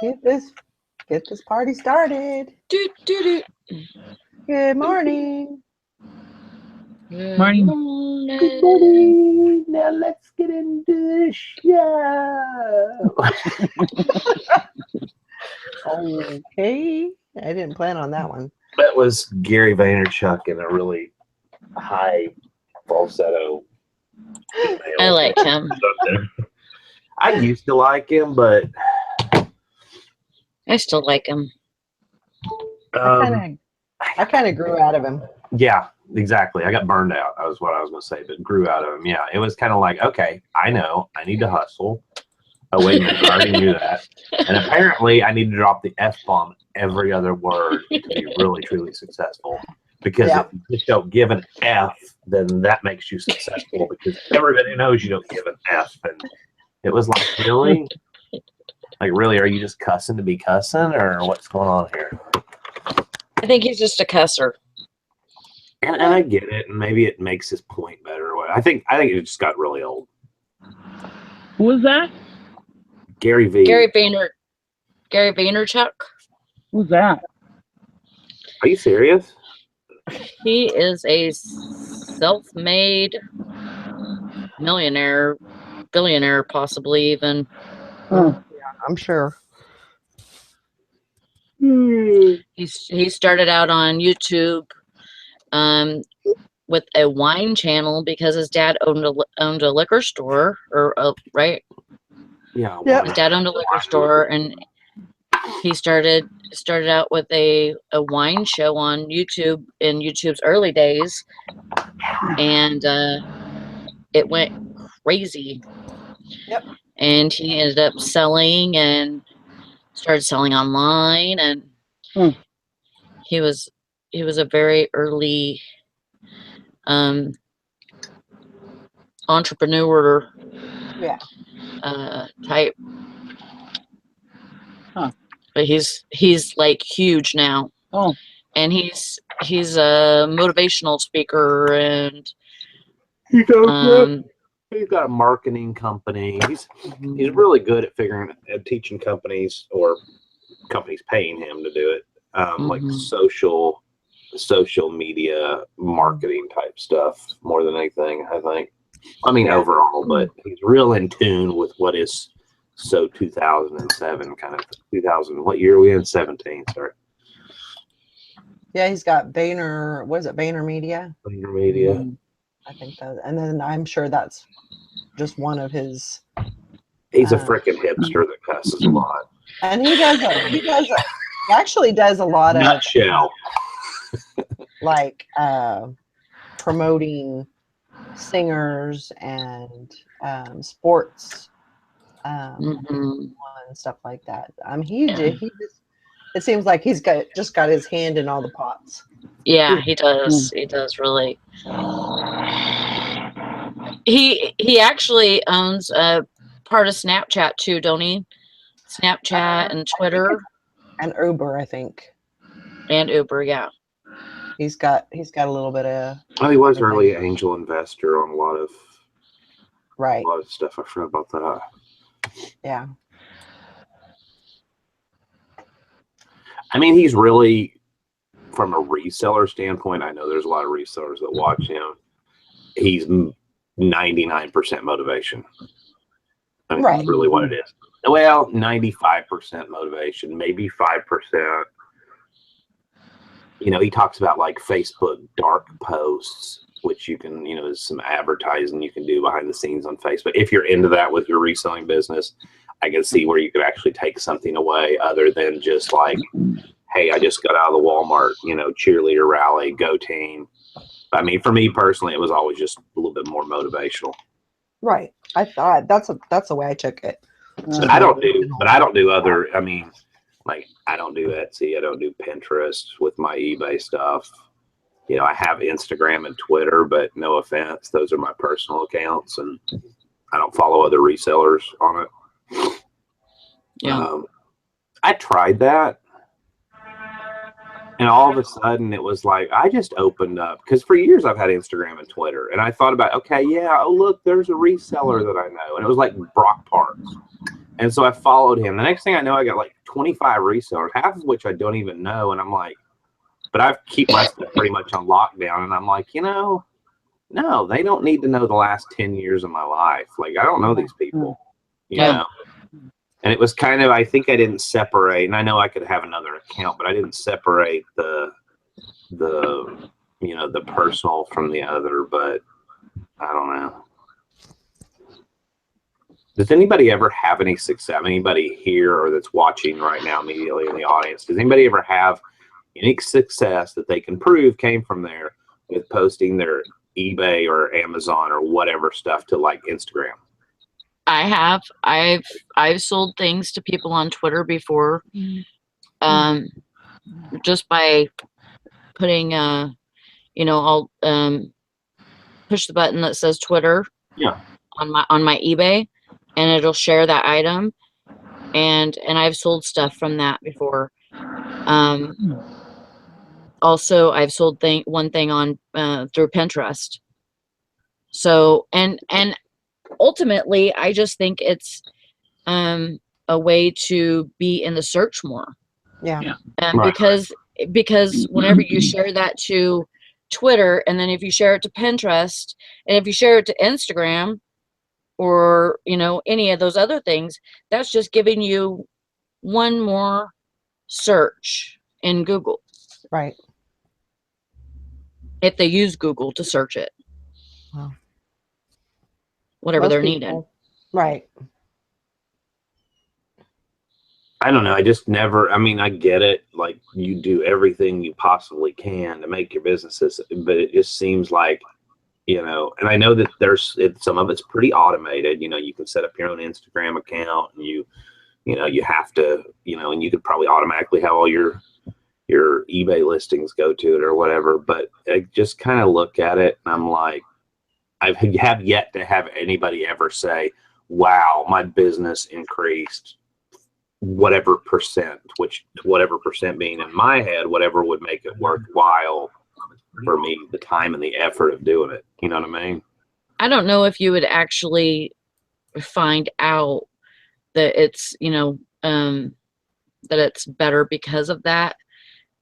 Get this party started. Doot, doot, doot. Good morning. Good Morning. morning. Good morning. Now let's get into the show. Okay. I didn't plan on that one. That was Gary Vaynerchuk in a really high falsetto. I like him. I used to like him, but I still like him. I kind of grew out of him. Yeah, exactly. I got burned out. That was what I was going to say, but grew out of him. Yeah, it was kind of like, okay, I know I need to hustle. Oh, wait a minute, I already knew that. And apparently I need to drop the F-bomb every other word to be really, truly successful. Because if you just don't give an F, then that makes you successful because everybody knows you don't give an F. And it was like, really? Like, really, are you just cussing to be cussing or what's going on here? I think he's just a cusser. And I get it, and maybe it makes his point better. I think it just got really old. Who was that? Gary Vaynerchuk. Who's that? Are you serious? He is a self-made millionaire, billionaire, possibly even. Oh. Yeah, I'm sure. He started out on YouTube with a wine channel because his dad owned a liquor store, right? Yeah. Yep. His dad owned a liquor store, and he started out with a wine show on YouTube in YouTube's early days, and it went crazy. Yep. And he ended up selling and started selling online, and he was a very early entrepreneur type. Huh. But he's like huge now. Oh. And he's a motivational speaker, and He's got a marketing company. He's really good at teaching companies, or companies paying him to do it, like social media marketing type stuff more than anything, I think. I mean, overall, but he's real in tune with what is 2007 kind of 2000. What year are we in? 17. Sorry. Yeah, he's got Vayner. What is it? Vayner Media. Vayner Media. I think that, and then I'm sure that's just one of his. He's a freaking hipster that cusses a lot. And he actually does a lot of nutshell. like promoting singers and sports and stuff like that. He just, it seems like he's got his hand in all the pots. Yeah, he does. He does really. He actually owns a part of Snapchat too, don't he? Snapchat and Twitter and Uber, I think. And Uber, yeah. He's got a little bit of. Oh, he was early angel investor on a lot of stuff. I forgot about that. Yeah. I mean, he's really, from a reseller standpoint, I know there's a lot of resellers that watch him. He's 99% motivation. I mean, that's really what it is. Well, 95% motivation, maybe 5%. You know, he talks about like Facebook dark posts, which you can, there's some advertising you can do behind the scenes on Facebook. If you're into that with your reselling business, I can see where you could actually take something away other than just like, hey, I just got out of the Walmart, cheerleader rally, go team. I mean, for me personally, it was always just a little bit more motivational. Right. I thought that's the way I took it. But I don't do other, I mean, like I don't do Etsy. I don't do Pinterest with my eBay stuff. I have Instagram and Twitter, but no offense, those are my personal accounts, and I don't follow other resellers on it. Yeah. I tried that, and all of a sudden it was like I just opened up, because for years I've had Instagram and Twitter, and I thought about, okay, yeah, oh look, there's a reseller that I know, and it was like Brock Parks, and so I followed him. The next thing I know, I got like 25 resellers, half of which I don't even know. And I'm like, but I keep my stuff pretty much on lockdown. And I'm like, no, they don't need to know the last 10 years of my life. Like, I don't know these people, you know? And it was kind of, I think I didn't separate, and I know I could have another account, but I didn't separate the personal from the other, but I don't know. Does anybody ever have any success? Anybody here or that's watching right now immediately in the audience, does anybody ever have any success that they can prove came from there with posting their eBay or Amazon or whatever stuff to like Instagram? I have. I've sold things to people on Twitter before, just by putting I'll push the button that says Twitter on my eBay, and it'll share that item, and I've sold stuff from that before. Also, I've sold one thing on through Pinterest. So and ultimately, I just think it's a way to be in the search more. Yeah. Because whenever you share that to Twitter, and then if you share it to Pinterest, and if you share it to Instagram, or any of those other things, that's just giving you one more search in Google. Right. If they use Google to search it. Wow. Whatever Most they're people, needing. Right. I don't know. I just never, I get it. Like, you do everything you possibly can to make your businesses, but it just seems like, and I know that some of it's pretty automated. You can set up your own Instagram account, and you have to, and you could probably automatically have all your eBay listings go to it or whatever. But I just kind of look at it and I'm like, I have yet to have anybody ever say, wow, my business increased whatever percent, which whatever percent being in my head, whatever would make it worthwhile for me, the time and the effort of doing it. You know what I mean? I don't know if you would actually find out that it's, that it's better because of that.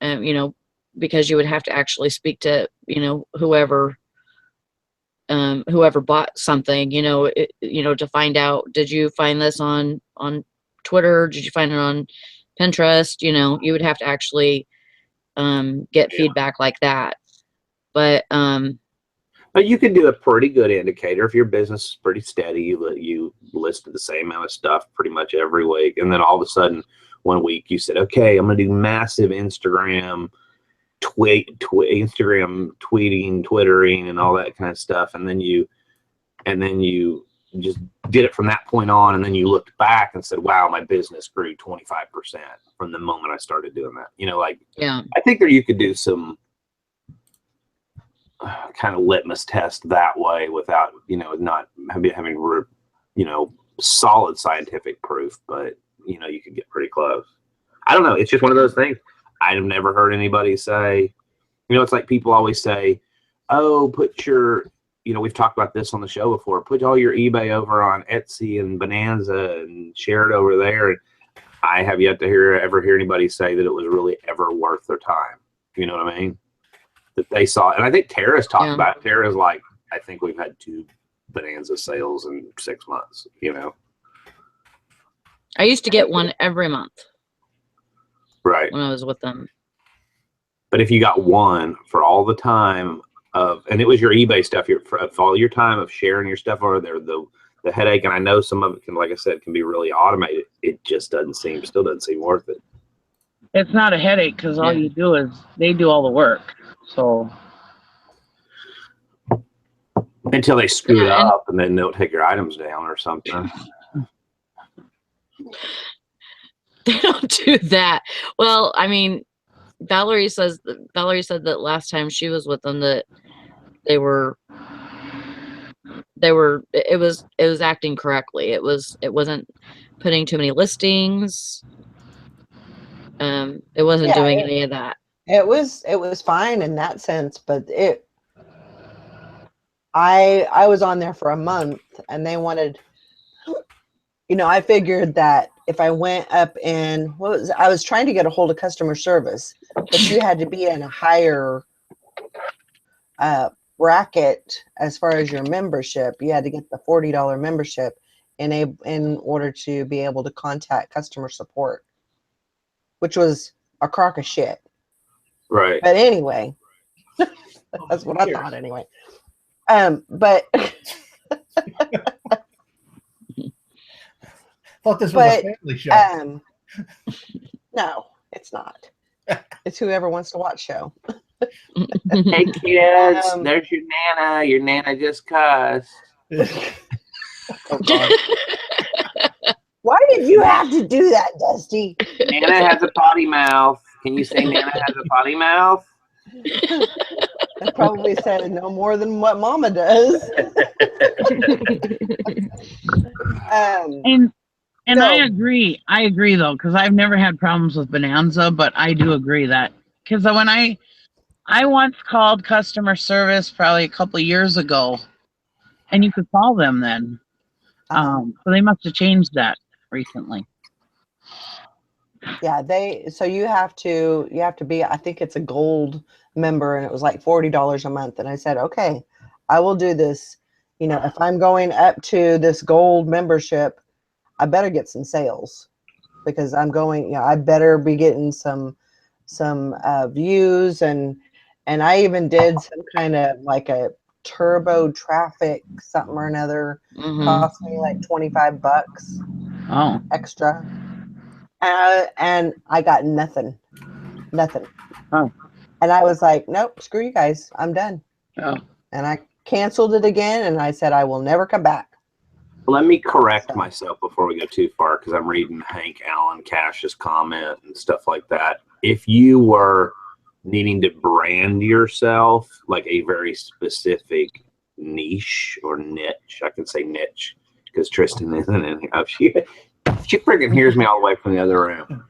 Because you would have to actually speak to, whoever bought something, to find out, did you find this on Twitter? Did you find it on Pinterest? You would have to actually get feedback like that. But you can do a pretty good indicator if your business is pretty steady. You listed the same amount of stuff pretty much every week, and then all of a sudden one week you said, okay, I'm going to do massive Instagram tweeting, Twittering, and all that kind of stuff, and then you just did it from that point on, and then you looked back and said, wow, my business grew 25% from the moment I started doing that. I think that you could do some kind of litmus test that way without, not having solid scientific proof, but you could get pretty close. I don't know. It's just one of those things. I've never heard anybody say, it's like people always say, oh, put your, we've talked about this on the show before, put all your eBay over on Etsy and Bonanza and share it over there. And I have yet to ever hear anybody say that it was really ever worth their time. You know what I mean? That they saw. And I think Tara's talked about it. Tara's like, I think we've had 2 Bonanza sales in 6 months, I used to get one every month. Right. When I was with them. But if you got one for all the time and it was your eBay stuff, for all your time of sharing your stuff over there, the headache, and I know some of it can, like I said, can be really automated. It just still doesn't seem worth it. It's not a headache because all you do is they do all the work. So until they screw it up and then they'll take your items down or something. They don't do that. Well, I mean, Valerie said that last time she was with them that it was acting correctly. It wasn't putting too many listings. It wasn't doing any of that. It was fine in that sense, but I was on there for a month and they wanted, I figured that if I went up in I was trying to get a hold of customer service, but you had to be in a higher bracket as far as your membership. You had to get the $40 membership in order to be able to contact customer support, which was a crock of shit. Right. But anyway, that's what I thought anyway. But thought this was a family show. No, it's not. It's whoever wants to watch show. Hey kids, there's your Nana. Your Nana just cussed. Oh, God. Why did you have to do that, Dusty? Nana has a potty mouth. Can you say Nana has a potty mouth? I probably said no more than what Mama does. And I agree. I agree though, because I've never had problems with Bonanza, but I do agree that because when I once called customer service probably a couple of years ago, and you could call them then. So they must have changed that recently. Yeah, so you have to be, I think it's a gold member, and it was like $40 a month. And I said, okay, I will do this. You know, if I'm going up to this gold membership, I better get some sales, because I'm going, you know, I better be getting some views, and I even did some kind of like a turbo traffic something or another. Cost me like $25 extra. And I got nothing. Oh. And I was like, nope, screw you guys. I'm done. Oh. And I canceled it again, and I said I will never come back. Let me correct myself before we go too far, because I'm reading Hank Allen Cash's comment and stuff like that. If you were needing to brand yourself like a very specific niche or niche, I can say niche because Tristan isn't in here. She freaking hears me all the way from the other room.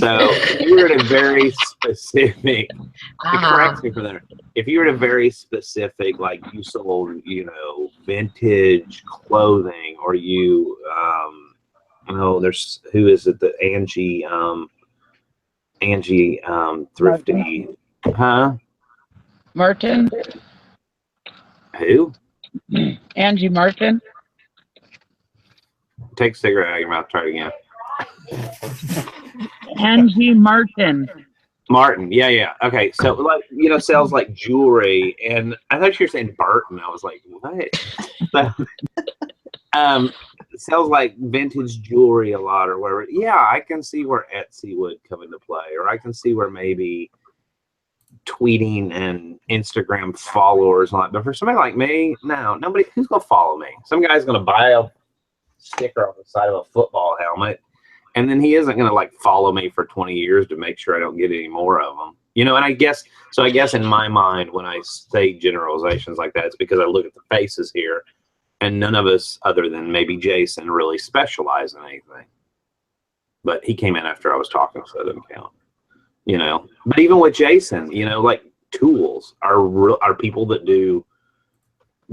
So if you were at a very specific, it corrects me for that. If you were at a very specific, like you sold, you know, vintage clothing, or you, there's, who is it? The Angie, thrifty, huh? Martin. Who? Angie Martin. Take a cigarette out of your mouth. Try it again. Angie Martin. Martin, yeah. Okay, so like, you know, sells like jewelry, and I thought you were saying Burton. I was like, what? But, sells like vintage jewelry a lot or whatever. Yeah, I can see where Etsy would come into play, or I can see where maybe tweeting and Instagram followers and all that. But for somebody like me, no, nobody. Who's gonna follow me? Some guy's gonna buy a sticker on the side of a football helmet, and then he isn't going to like follow me for 20 years to make sure I don't get any more of them, you know. And I guess in my mind, when I say generalizations like that, it's because I look at the faces here, and none of us other than maybe Jason really specialize in anything. But he came in after I was talking, so it doesn't count, you know. But even with Jason, you know, like tools are people that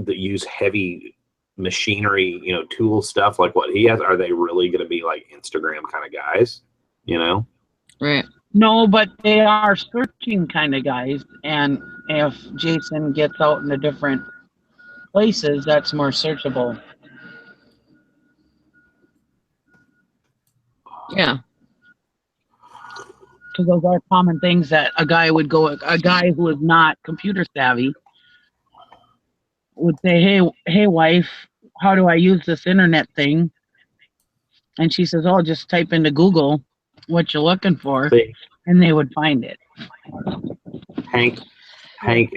use heavy machinery, you know, tool stuff like what he has. Are they really going to be like Instagram kind of guys, you know? Right. No, but they are searching kind of guys, and if Jason gets out into different places, that's more searchable. Yeah. Because those are common things that a guy who is not computer savvy would say, hey wife, how do I use this internet thing? And she says, oh, just type into Google what you're looking for. See? And they would find it. Hank Allen.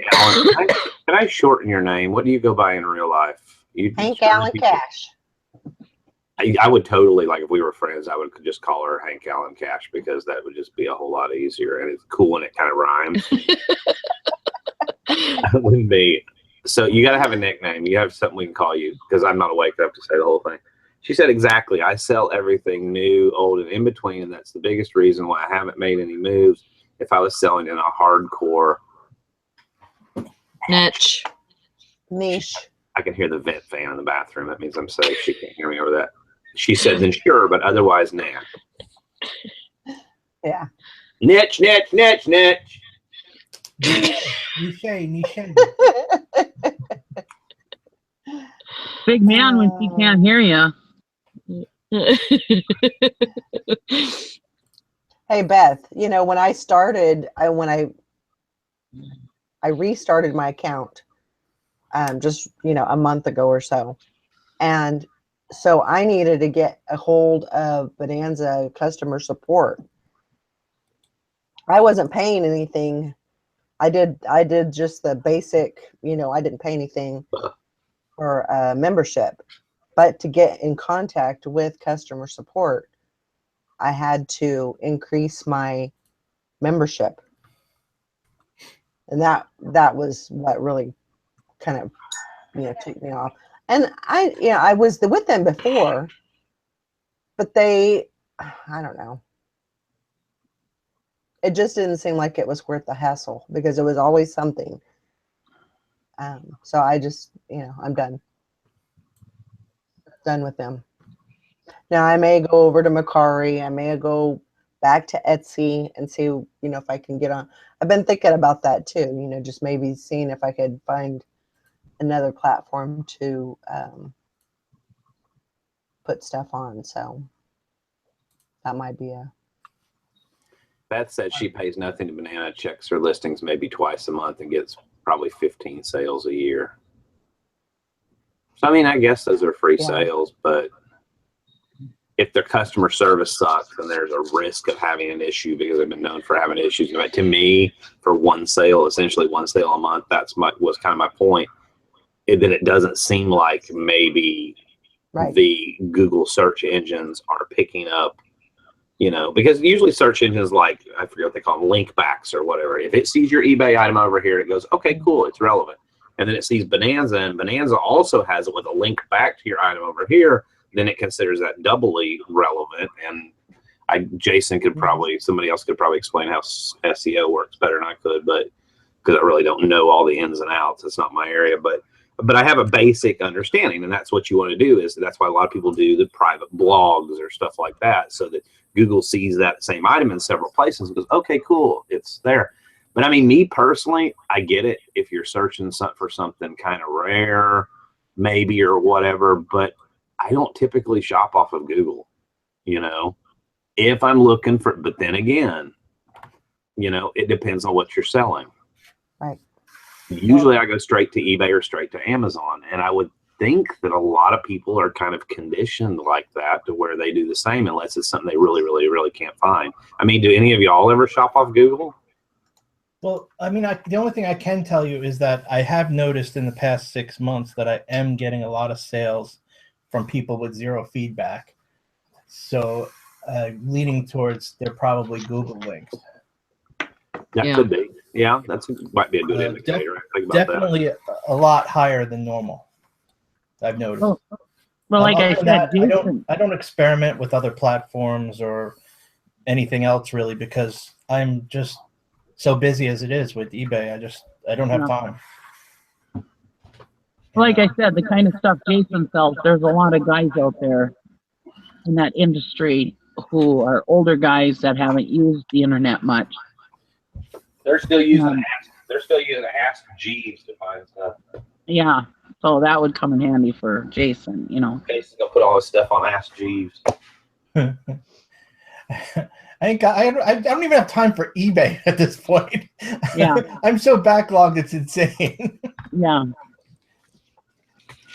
Can I shorten your name? What do you go by in real life? Hank Allen Cash. I would totally, like, if we were friends, I would just call her Hank Allen Cash, because that would just be a whole lot easier, and it's cool and it kind of rhymes. It wouldn't be. So you got to have a nickname. You have something we can call you, because I'm not awake enough to say the whole thing. She said, exactly. I sell everything new, old, and in between, and that's the biggest reason why I haven't made any moves. If I was selling in a hardcore Niche. I can hear the vent fan in the bathroom. That means I'm safe. She can't hear me over that. She said, then sure, but otherwise, nah. Yeah. Niche. Niche. Big man when he can't hear you. Hey Beth, you know, when I started, when I restarted my account, just, you know, a month ago or so, and so I needed to get a hold of Bonanza customer support. I wasn't paying anything. I did just the basic, you know, I didn't pay anything for membership, but to get in contact with customer support, I had to increase my membership. And that was what really kind of, you know, took me off. And I was with them before, but I don't know. It just didn't seem like it was worth the hassle because it was always something. So I just, you know, I'm done with them. Now I may go over to Mercari. I may go back to Etsy and see, you know, if I can get on. I've been thinking about that too, you know, just maybe seeing if I could find another platform to put stuff on. So that might be a. Beth said she pays nothing to Banana, checks her listings maybe twice a month and gets probably 15 sales a year. So, I mean, I guess those are free sales, but if their customer service sucks and there's a risk of having an issue because they've been known for having issues, like, to me, for one sale, essentially one sale a month, was kind of my point. Then it doesn't seem like maybe the Google search engines are picking up, you know, because usually search engines, like, I forget what they call them, link backs or whatever. If it sees your eBay item over here, it goes, okay, cool, it's relevant. And then it sees Bonanza, and Bonanza also has it with a link back to your item over here, then it considers that doubly relevant. And Jason could probably, somebody else could probably explain how SEO works better than I could, but because I really don't know all the ins and outs, it's not my area. But I have a basic understanding, and that's what you want to do. That's why a lot of people do the private blogs or stuff like that, so that Google sees that same item in several places and goes, okay, cool, it's there. But I mean, me personally, I get it if you're searching for something kind of rare, maybe, or whatever, but I don't typically shop off of Google, you know, if I'm looking for, but then again, you know, it depends on what you're selling. Right. Usually I go straight to eBay or straight to Amazon, and I would think that a lot of people are kind of conditioned like that to where they do the same unless it's something they really, really, really can't find. I mean, do any of y'all ever shop off Google? Well, I mean, the only thing I can tell you is that I have noticed in the past 6 months that I am getting a lot of sales from people with zero feedback. So leaning towards they're probably Google links. That could be. Yeah, might be a good indicator. Definitely a lot higher than normal, I've noticed. Well, like I said, I don't experiment with other platforms or anything else really because I'm just so busy as it is with eBay. I don't have time. Like I said, the kind of stuff Jason sells, there's a lot of guys out there in that industry who are older guys that haven't used the internet much. They're still using Ask Jeeves to find stuff. Yeah, so that would come in handy for Jason, you know. Jason's gonna put all his stuff on Ask Jeeves. I don't even have time for eBay at this point. Yeah. I'm so backlogged, it's insane. Yeah.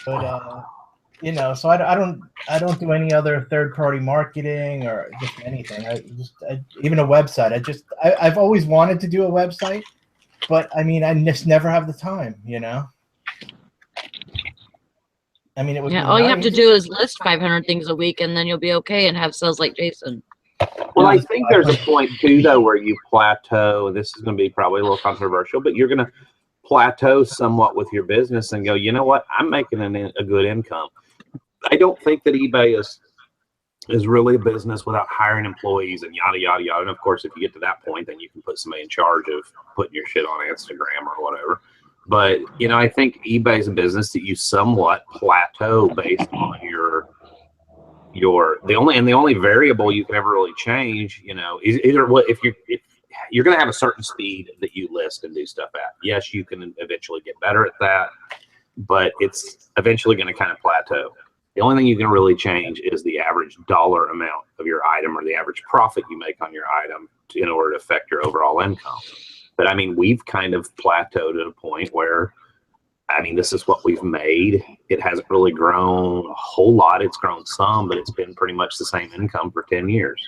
But you know, so I don't do any other third-party marketing or just anything. Even a website. I've always wanted to do a website, but I mean, I just never have the time, you know. I mean, it would be all nice. you have to do is list 500 things a week, and then you'll be okay and have sales like Jason. Well, I think there's a point too, though, where you plateau. And this is going to be probably a little controversial, but you're going to plateau somewhat with your business and go, you know what? I'm making a good income. I don't think that eBay is really a business without hiring employees and yada, yada, yada. And of course, if you get to that point, then you can put somebody in charge of putting your shit on Instagram or whatever. But, you know, I think eBay is a business that you somewhat plateau based on the only variable you can ever really change, you know, is either what if you're going to have a certain speed that you list and do stuff at. Yes, you can eventually get better at that, but it's eventually going to kind of plateau. The only thing you can really change is the average dollar amount of your item or the average profit you make on your item in order to affect your overall income. But I mean, we've kind of plateaued at a point where, I mean, this is what we've made. It hasn't really grown a whole lot. It's grown some, but it's been pretty much the same income for 10 years.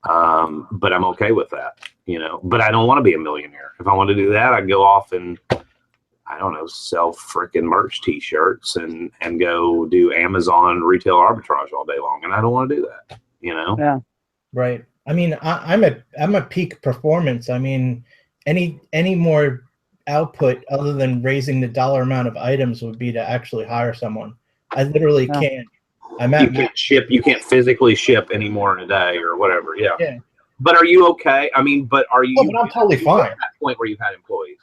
But I'm okay with that, you know, but I don't want to be a millionaire. If I want to do that, I'd go off and, I don't know, sell freaking merch t-shirts and go do Amazon retail arbitrage all day long. And I don't want to do that, you know? Yeah. Right. I mean, I'm at peak performance. I mean, any more output other than raising the dollar amount of items would be to actually hire someone. I literally can't. You can't physically ship any more in a day or whatever. Yeah. Yeah. But are you okay? I mean, but are you? Oh, but I'm totally fine. At that point where you've had employees.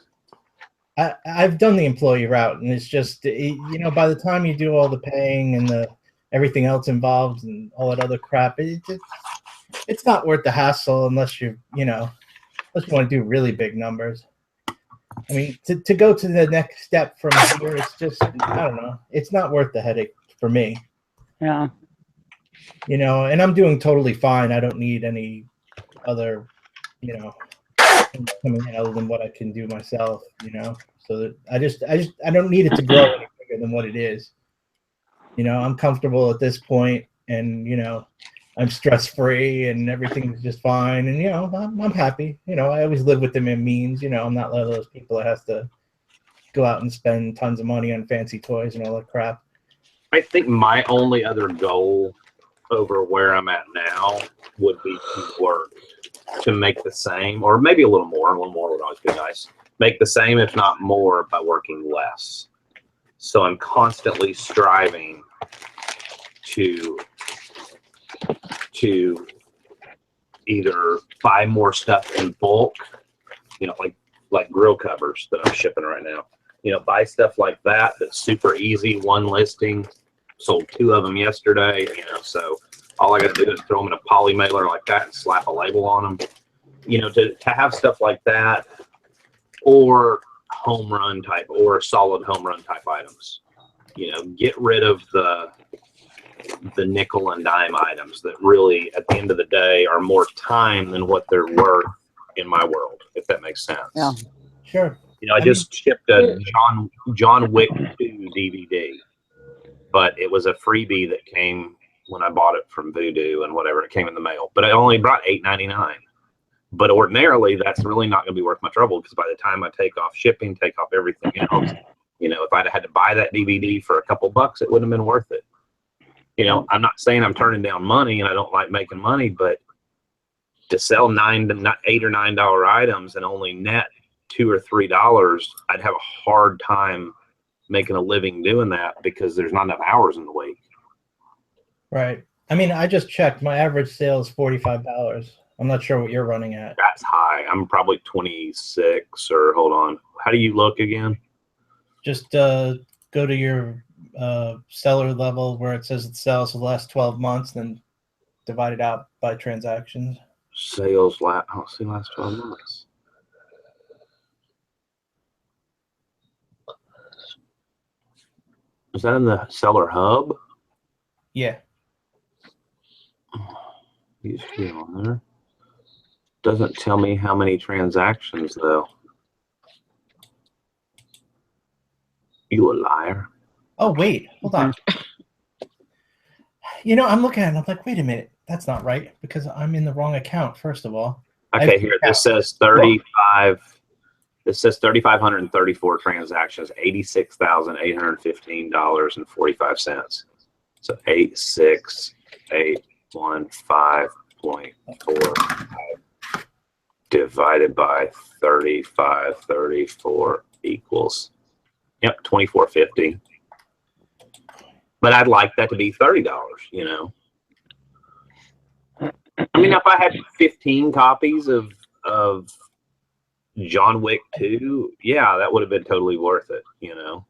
I've done the employee route, and it's just, you know, by the time you do all the paying and everything else involved and all that other crap, it's not worth the hassle unless you want to do really big numbers. I mean, to go to the next step from here, it's just, I don't know, it's not worth the headache for me. Yeah. You know, and I'm doing totally fine. I don't need any other, you know, coming in other than what I can do myself, you know. So that I don't need it to grow any bigger than what it is. You know, I'm comfortable at this point, and you know, I'm stress free, and everything's just fine, and you know, I'm happy. You know, I always live within my means. You know, I'm not one of those people that has to go out and spend tons of money on fancy toys and all that crap. I think my only other goal over where I'm at now would be to work to make the same, or maybe a little more. A little more would always be nice. Make the same, if not more, by working less. So I'm constantly striving to either buy more stuff in bulk, you know, like grill covers that I'm shipping right now. You know, buy stuff like that that's super easy, one listing. Sold 2 of them yesterday, you know, so all I got to do is throw them in a poly mailer like that and slap a label on them. You know, to have stuff like that, or home run type or solid home run type items. You know, get rid of the nickel and dime items that really, at the end of the day, are more time than what they're worth in my world, if that makes sense. Yeah. Sure. You know, I just shipped a John Wick 2 DVD, but it was a freebie that came when I bought it from Voodoo and whatever. It came in the mail, but I only brought $8.99. But ordinarily, that's really not going to be worth my trouble, because by the time I take off shipping, take off everything else, you know, if I'd had to buy that DVD for a couple bucks, it wouldn't have been worth it. You know, I'm not saying I'm turning down money and I don't like making money, but to sell $8 or $9 items and only net $2 or $3, I'd have a hard time making a living doing that, because there's not enough hours in the week. Right. I mean, I just checked. My average sale is $45. I'm not sure what you're running at. That's high. I'm probably 26, or hold on. How do you look again? Just go to your seller level where it says it sells for the last 12 months, then divide it out by transactions. Sales last 12 months. Is that in the seller hub? Yeah. Used to be on there. Doesn't tell me how many transactions though. You a liar. Oh, wait, hold on. You know, I'm looking at it, I'm like, wait a minute, that's not right, because I'm in the wrong account, first of all. Okay, here, this says 35. This says 3,534 transactions, $86,815.45. So 86815.45 divided by 3534 equals, yep, $24.50. But I'd like that to be $30, you know. I mean, if I had 15 copies of John Wick 2, yeah, that would have been totally worth it, you know.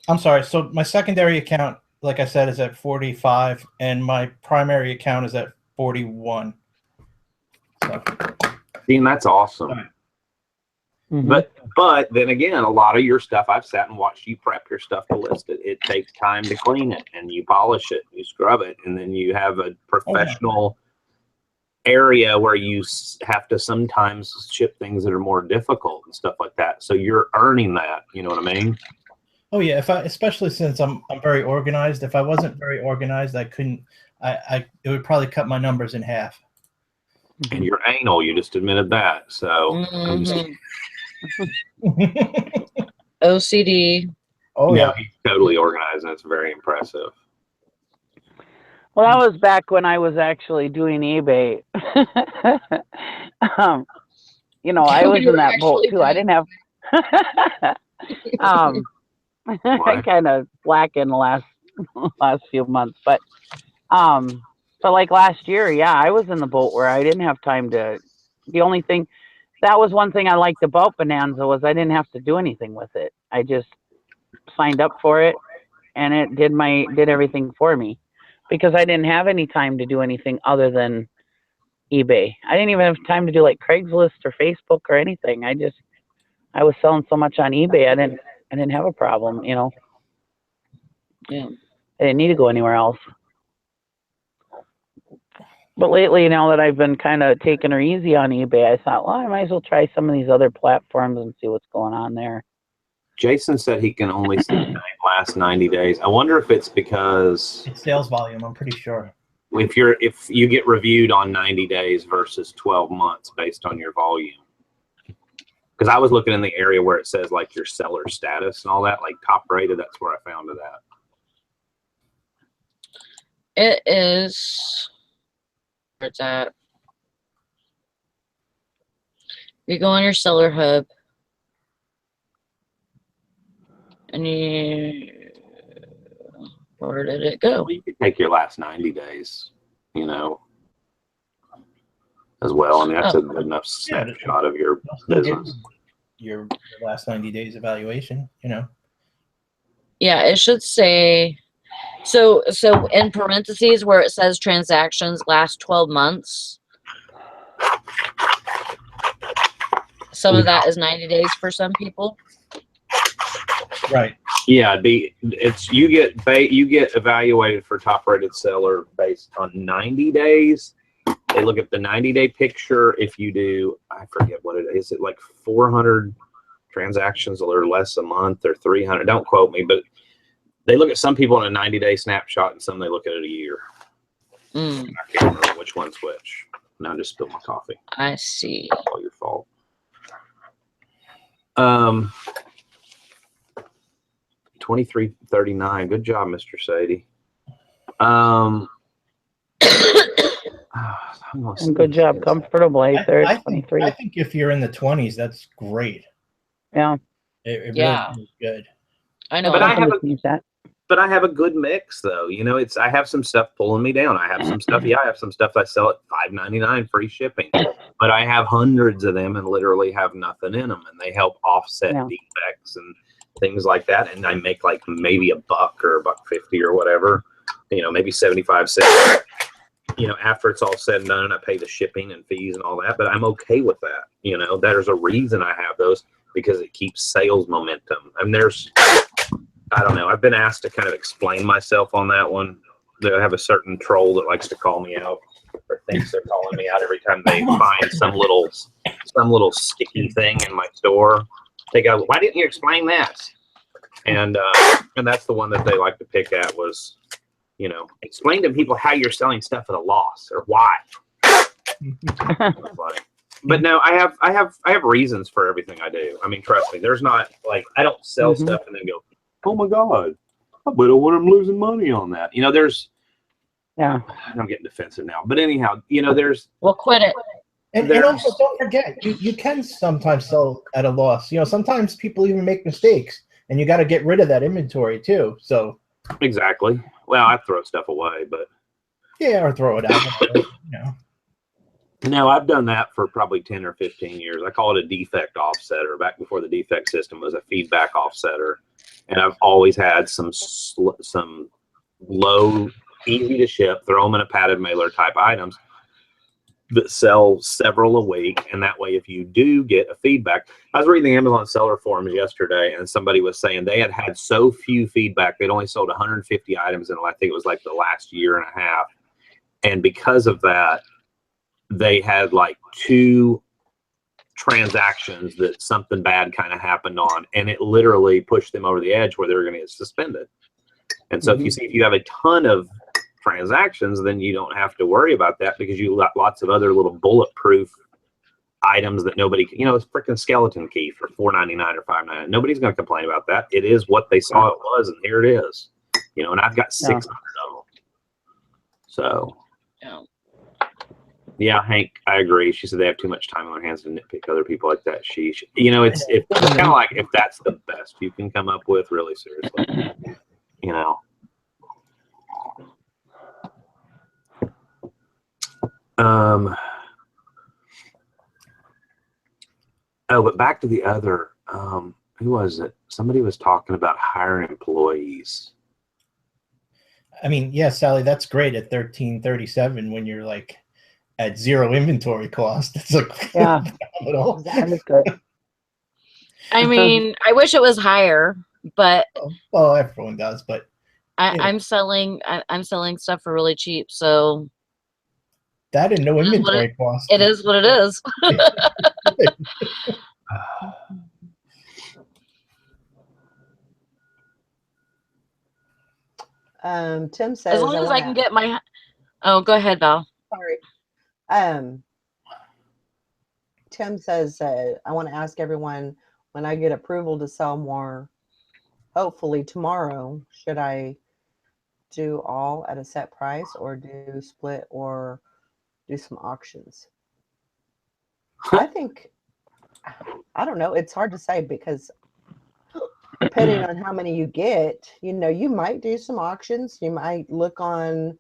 I'm sorry. So my secondary account like I said, is at 45, and my primary account is at 41. So. Dean, that's awesome. But then again, a lot of your stuff, I've sat and watched you prep your stuff to list it. It takes time to clean it, and you polish it, you scrub it, and then you have a professional area where you have to sometimes ship things that are more difficult and stuff like that. So you're earning that. You know what I mean? Oh yeah, especially since I'm very organized. If I wasn't very organized, I couldn't. It would probably cut my numbers in half. And you're anal. You just admitted that. So. OCD. Oh yeah, he's totally organized, and it's very impressive. Well, that was back when I was actually doing eBay. You know, I was in that boat too. I didn't have. I kind of slack in the last few months, but like last year, yeah, I was in the boat where I didn't have time to. The only thing. That was one thing I liked about Bonanza was I didn't have to do anything with it. I just signed up for it, and it did everything for me, because I didn't have any time to do anything other than eBay. I didn't even have time to do like Craigslist or Facebook or anything. I was selling so much on eBay. I didn't have a problem, you know. Yeah. I didn't need to go anywhere else. But lately, now that I've been kind of taking her easy on eBay, I thought, well, I might as well try some of these other platforms and see what's going on there. Jason said he can only see the last 90 days. I wonder if it's because it's sales volume. I'm pretty sure. If you get reviewed on 90 days versus 12 months based on your volume. Because I was looking in the area where it says like your seller status and all that, like top rated. That's where I found it at. It is. Where it's at. You go on your seller hub, and where did it go? Well, you could take your last 90 days, you know, as well. I mean, that's a good enough snapshot of your business. Your last 90 days evaluation, you know. Yeah, it should say. So in parentheses where it says transactions last 12 months, some of that is 90 days for some people. Right. Yeah, you get evaluated for top rated seller based on 90 days. They look at the 90-day picture. If you do, I forget what it is. It like 400 transactions or less a month, or 300. Don't quote me, but they look at some people in a 90-day snapshot, and some they look at it a year. I can't remember which one's which. Now I just spilled my coffee. I see. It's all your fault. 2339. Good job, Mr. Sadie. Good job, comfortably. I think if you're in the 20s, that's great. Yeah. It really is good. I know. But I have a good mix, though. You know, I have some stuff pulling me down. I have some stuff. Yeah, I have some stuff I sell at $5.99 free shipping. But I have hundreds of them and literally have nothing in them, and they help offset defects and things like that. And I make like maybe $1 or $1.50 or whatever. You know, maybe 75 cents. You know, after it's all said and done, and I pay the shipping and fees and all that. But I'm okay with that. You know, there's a reason I have those, because it keeps sales momentum. And I don't know. I've been asked to kind of explain myself on that one. I have a certain troll that likes to call me out, or thinks they're calling me out every time they find some little sticky thing in my store. They go, "Why didn't you explain that?" And that's the one that they like to pick at was, you know, explain to people how you're selling stuff at a loss or why. But no, I have reasons for everything I do. I mean, trust me. There's not like I don't sell stuff and then go, "Oh my God, I bet I'm losing money on that." You know, I'm getting defensive now. But anyhow, you know, Well, quit it. And also, don't forget, you can sometimes sell at a loss. You know, sometimes people even make mistakes, and you got to get rid of that inventory too. So exactly. Well, I throw stuff away, but or throw it out. You know. No, I've done that for probably 10 or 15 years. I call it a defect offsetter. Back before the defect system was a feedback offsetter. And I've always had some low, easy to ship, throw them in a padded mailer type items that sell several a week. And that way, if you do get a feedback, I was reading the Amazon seller forums yesterday, and somebody was saying they had so few feedback. They'd only sold 150 items in, I think it was like the last year and a half. And because of that, they had like 2 transactions that something bad kind of happened on, and it literally pushed them over the edge where they were going to get suspended. And so if you have a ton of transactions, then you don't have to worry about that, because you got lots of other little bulletproof items that nobody, it's freaking skeleton key for $4.99 or $5.99. Nobody's going to complain about that. It is what they saw it was, and here it is. And I've got 600 of them. So yeah, Hank, I agree. She said they have too much time on their hands to nitpick other people like that. It's kind of like, if that's the best you can come up with, really seriously, Oh, but back to the other, who was it? Somebody was talking about hiring employees. I mean, yeah, Sally, that's great at $13.37 when you're like at 0 inventory cost. It's like phenomenal. That is good. I mean, I wish it was higher, but well, everyone does. But I'm selling stuff for really cheap, so that and no inventory cost. It is what it is. Tim says, as long as I can get my. Oh, go ahead, Val. Sorry. Tim says, I want to ask everyone, when I get approval to sell more, hopefully tomorrow, should I do all at a set price, or do split, or do some auctions? I think, I don't know. It's hard to say, because depending on how many you get, you might do some auctions. You might look on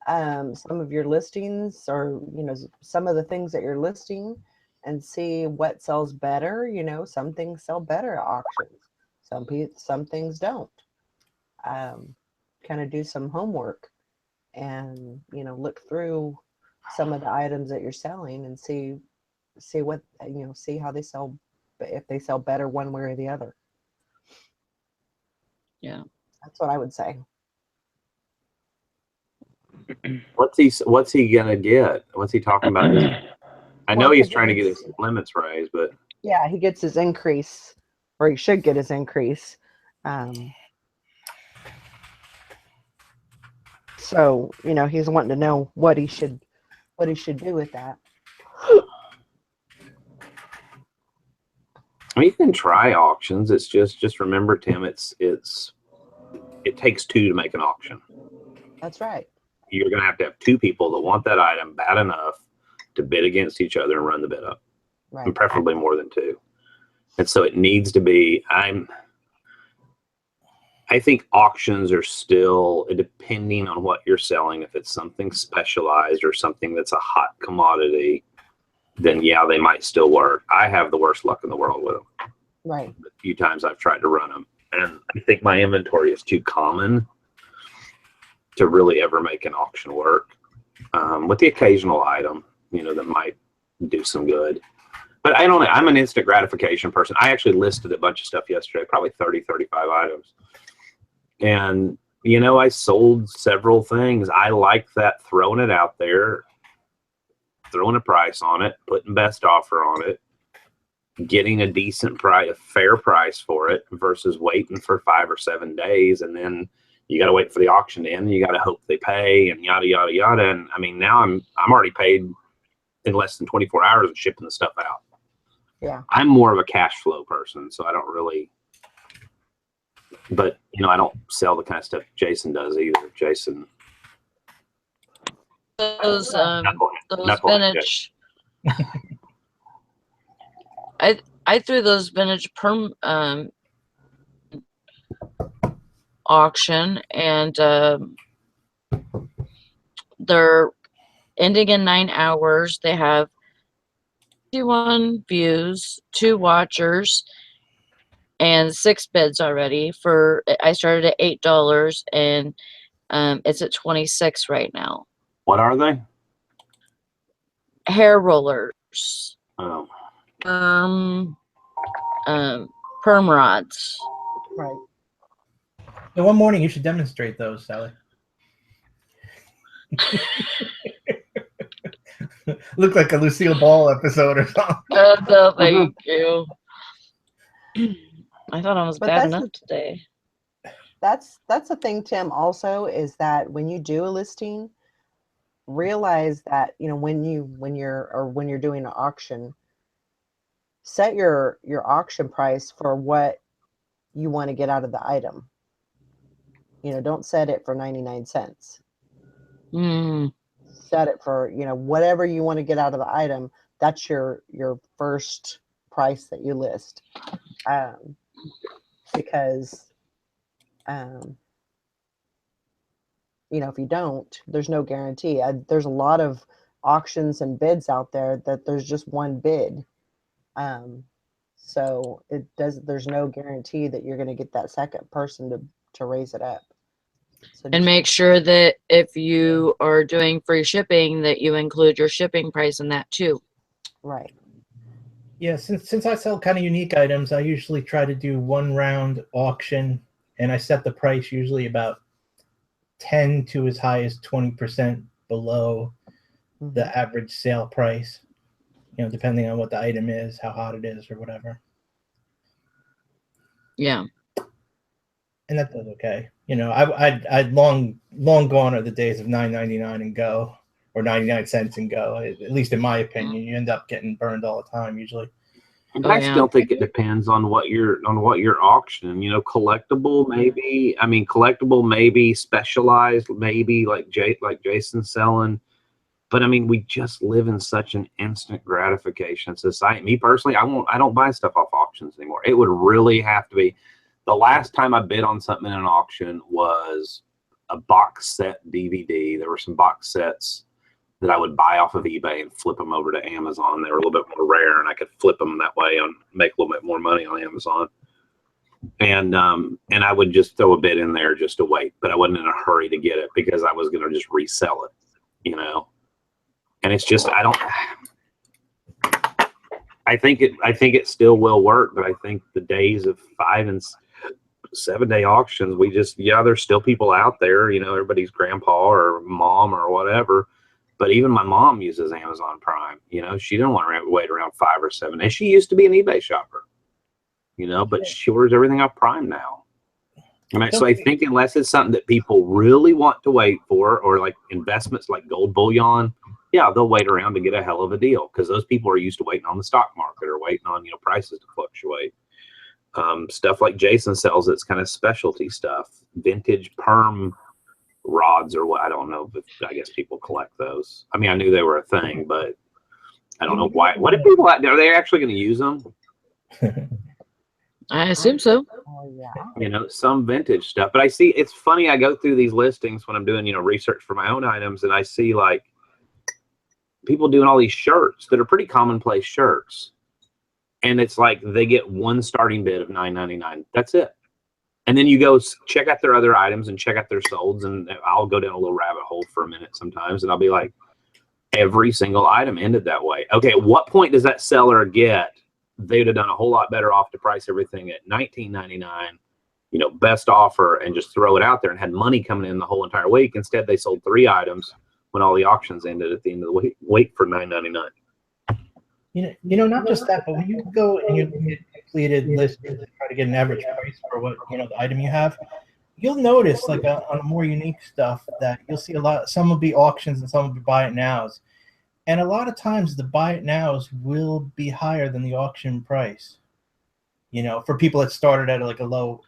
some of your listings, or, some of the things that you're listing, and see what sells better. Some things sell better at auctions. Some things don't. Kind of do some homework, and, look through some of the items that you're selling, and see what, see how they sell, if they sell better one way or the other. Yeah, that's what I would say. What's he gonna get? What's he talking about? I know he's trying to get his limits raised, but yeah, he gets his increase, or he should get his increase. So he's wanting to know what he should do with that. I mean, you can try auctions. It's just remember, Tim, it takes 2 to make an auction. That's right. You're going to have 2 people that want that item bad enough to bid against each other and run the bid up, right. And preferably more than 2. And so it needs to be. I think auctions are still, depending on what you're selling. If it's something specialized or something that's a hot commodity, then yeah, they might still work. I have the worst luck in the world with them. Right. The few times I've tried to run them, and I think my inventory is too common to really ever make an auction work. With the occasional item, that might do some good. But I'm an instant gratification person. I actually listed a bunch of stuff yesterday, probably 30, 35 items. And, I sold several things. I like that, throwing it out there, throwing a price on it, putting best offer on it, getting a decent price, a fair price for it, versus waiting for 5 or 7 days. And then you got to wait for the auction to end, and you got to hope they pay, and yada, yada, yada. And I mean, now I'm already paid in less than 24 hours of shipping the stuff out. Yeah. I'm more of a cash flow person, so I don't really, but I don't sell the kind of stuff Jason does either. Jason. Those vintage. I threw those vintage perm auction, and they're ending in 9 hours. They have 51 views, 2 watchers, and 6 bids already. I started at $8, and It's at 26 right now. What are they? Hair rollers. Oh. Perm rods. Right. And one morning you should demonstrate those, Sally. Look like a Lucille Ball episode or something. No, thank you. I thought I was But bad that's enough today. That's the thing, Tim, also, is that when you do a listing, realize that, you know, when you're doing an auction, set your auction price for what you want to get out of the item. You know, don't set it for 99 cents. Set it for, you know, whatever you want to get out of the item. That's your first price that you list. Because you know, if you don't, there's no guarantee. There's a lot of auctions and bids out there that there's just one bid. So there's no guarantee that you're going to get that second person to raise it up. So And make sure that if you are doing free shipping, that you include your shipping price in that too. Right. Yeah, since I sell kind of unique items, I usually try to do one round auction, and I set the price usually about 10 to as high as 20% below the average sale price, you know, depending on what the item is, how hot it is, or whatever. Yeah. And that does okay. You know, I'd long gone are the days of $9.99 and go, or 99 cents and go. At least in my opinion, you end up getting burned all the time usually. I still think it depends on what you're auctioning. You know, collectible maybe. I mean, collectible maybe, specialized maybe, like Jason's selling. But I mean, we just live in such an instant gratification society. Me personally, I don't buy stuff off auctions anymore. It would really have to be. The last time I bid on something in an auction was a box set DVD. There were some box sets that I would buy off of eBay and flip them over to Amazon. They were a little bit more rare, and I could flip them that way and make a little bit more money on Amazon. And I would just throw a bid in there just to wait, but I wasn't in a hurry to get it because I was going to just resell it, you know. And it's just I think it still will work, but I think the days of 5 and 7 day auctions, there's still people out there, you know, everybody's grandpa or mom or whatever. But even my mom uses Amazon Prime. You know, she didn't want to wait around 5 or 7 days. She used to be an eBay shopper, you know, but she orders everything off Prime now. So I think unless it's something that people really want to wait for, or like investments like gold bullion, yeah, they'll wait around to get a hell of a deal because those people are used to waiting on the stock market or waiting on, you know, prices to fluctuate. Stuff like Jason sells, it's kind of specialty stuff, vintage perm rods or what, I don't know, but I guess people collect those. I mean, I knew they were a thing, but I don't know why. What do people out there, are they actually going to use them? I assume so. Oh, yeah. You know, some vintage stuff. But I see, it's funny, I go through these listings when I'm doing, you know, research for my own items, and I see like people doing all these shirts that are pretty commonplace shirts. And it's like they get one starting bid of $9.99. That's it. And then you go check out their other items and check out their solds, and I'll go down a little rabbit hole for a minute sometimes, and I'll be like, every single item ended that way. Okay, at what point does that seller get? They'd have done a whole lot better off to price everything at $19.99, you know, best offer, and just throw it out there and had money coming in the whole entire week. Instead, they sold 3 items when all the auctions ended at the end of the week for $9.99. You know, not just that, but when you go and you get completed list and try to get an average price for what, you know, the item you have, you'll notice like on more unique stuff that you'll see a lot. Some will be auctions and some will be buy it nows, and a lot of times the buy it nows will be higher than the auction price. You know, for people that started at like a low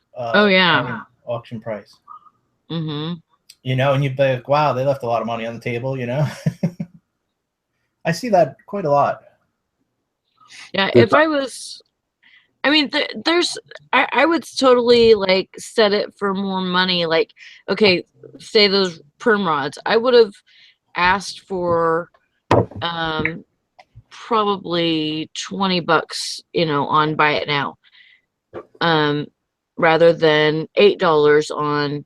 auction price. Mm-hmm. You know, and you'd be like, wow, they left a lot of money on the table. You know, I see that quite a lot. Yeah, if I was, I mean, I would totally like set it for more money. Like, okay, say those perm rods, I would have asked for probably $20, you know, on buy it now, rather than $8 on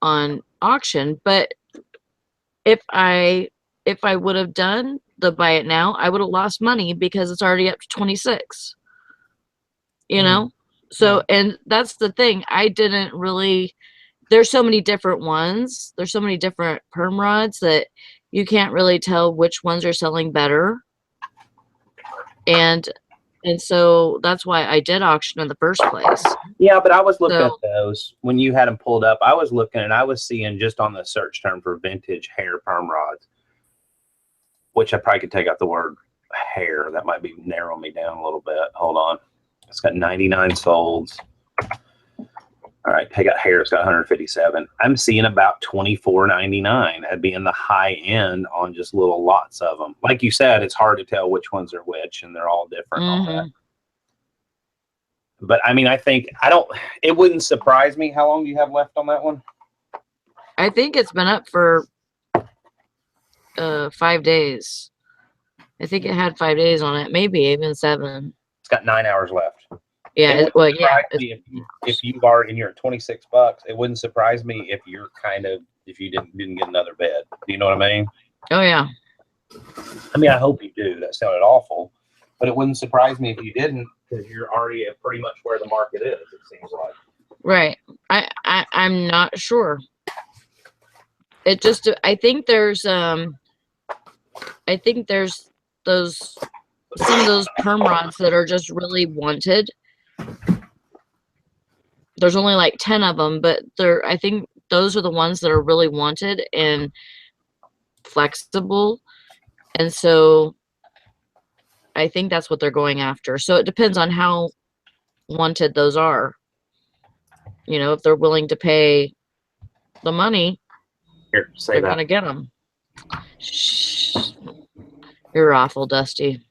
on auction. But if I would have done the buy it now, I would have lost money because it's already up to 26. You know? So, and that's the thing. I didn't really, there's so many different ones. There's so many different perm rods that you can't really tell which ones are selling better. And so that's why I did auction in the first place. Yeah, but I was looking at those when you had them pulled up. I was looking and I was seeing just on the search term for vintage hair perm rods, which I probably could take out the word hair. That might be narrow me down a little bit. Hold on. It's got 99 solds. All right, take out hair. It's got 157. I'm seeing about $24.99 at being the high end on just little lots of them. Like you said, it's hard to tell which ones are which, and they're all different. And all that. But I mean, I think it wouldn't surprise me. How long do you have left on that one? I think it's been up for 5 days. I think it had 5 days on it, maybe even 7. It's got 9 hours left. Yeah, well, yeah. If you are and you're at $26, it wouldn't surprise me if you're if you didn't get another bed. Do you know what I mean? Oh yeah. I mean, I hope you do. That sounded awful, but it wouldn't surprise me if you didn't, because you're already at pretty much where the market is. It seems like. Right. I'm not sure. It just, I think there's those, some of those perm rods that are just really wanted. There's only like 10 of them, but I think those are the ones that are really wanted and flexible. And so I think that's what they're going after. So it depends on how wanted those are. You know, if they're willing to pay the money, Here, they're going to get them. Shh. You're awful, Dusty.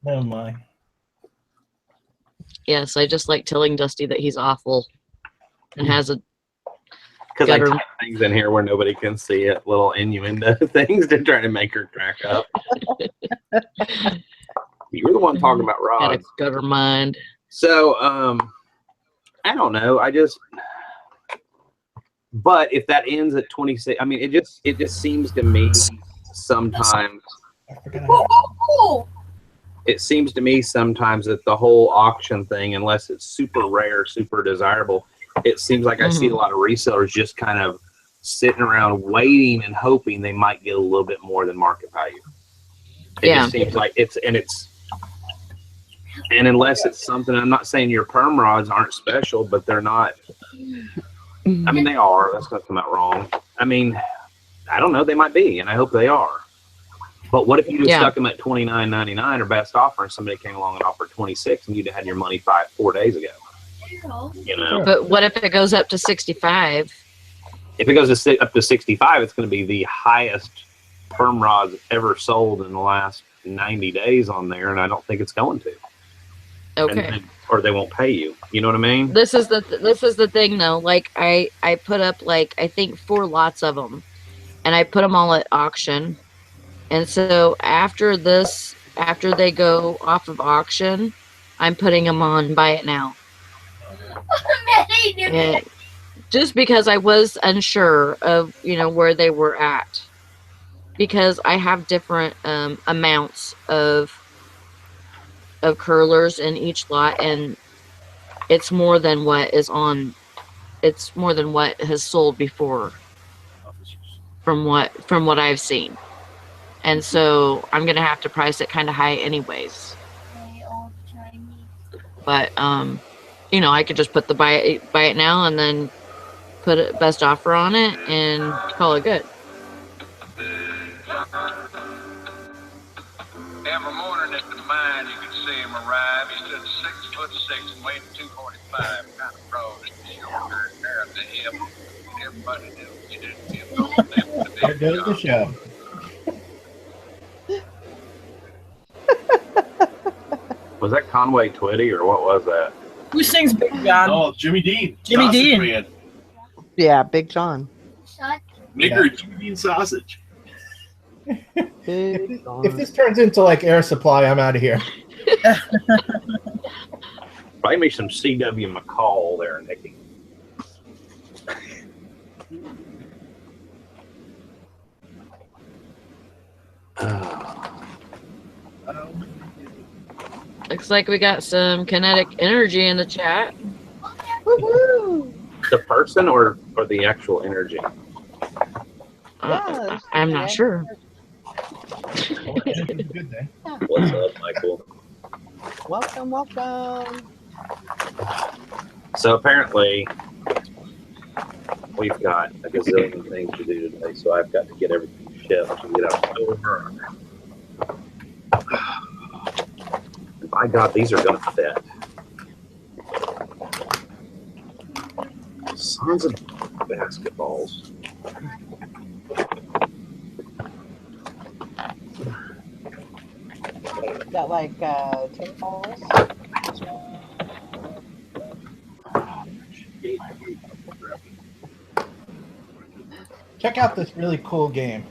Oh my. Yes, I just like telling Dusty that he's awful and has a because I type things in here where nobody can see it, little innuendo things to try to make her crack up. You were the one talking about rods. Got a gutter mind. So, I don't know. But if that ends at 26, I mean, it just seems to me sometimes. It seems to me sometimes that the whole auction thing, unless it's super rare, super desirable, it seems like I see a lot of resellers just kind of sitting around waiting and hoping they might get a little bit more than market value. It just seems like and unless it's something, I'm not saying your perm rods aren't special, but they're not. I mean, they are. That's going to come out wrong. I mean, I don't know. They might be, and I hope they are. But what if you just stuck them at $29.99 or best offer, and somebody came along and offered 26, and you'd had your money 4 days ago? You know. But what if it goes up to 65? If it goes up to 65, it's going to be the highest perm rods ever sold in the last 90 days on there, and I don't think it's going to. Okay. Or they won't pay you. You know what I mean? This is the thing though. Like I put up like I think 4 lots of them, and I put them all at auction. And so after they go off of auction, I'm putting them on buy it now. And just because I was unsure of where they were at, because I have different amounts of curlers in each lot, and it's more than what is on. It's more than what has sold before, from what I've seen, and so I'm gonna have to price it kind of high anyways. But I could just put the buy it now and then put a best offer on it and call it good. Every morning at the mine, you could see him arrive. He stood 6'6" and weighed 245, kind of broad and shorter hair at the hip. And everybody knew he didn't get going there. There goes the show. Was that Conway Twitty or what was that? Who sings Big John? Oh, Jimmy Dean. Jimmy Sausage Dean. Man. Yeah, Big John. Nigger, Jimmy Dean sausage. Big John. If this turns into like Air Supply, I'm out of here. Buy me some C.W. McCall there, Nikki. Looks like we got some kinetic energy in the chat. Woohoo! The person or the actual energy? Yeah, I'm not sure. Good then. What's up, Michael? Welcome, welcome. So apparently, we've got a gazillion things to do today, so I've got to get everything shipped and get out over. And by God, these are going to fit. Sons of basketballs. Got like 10 balls. Check out this really cool game.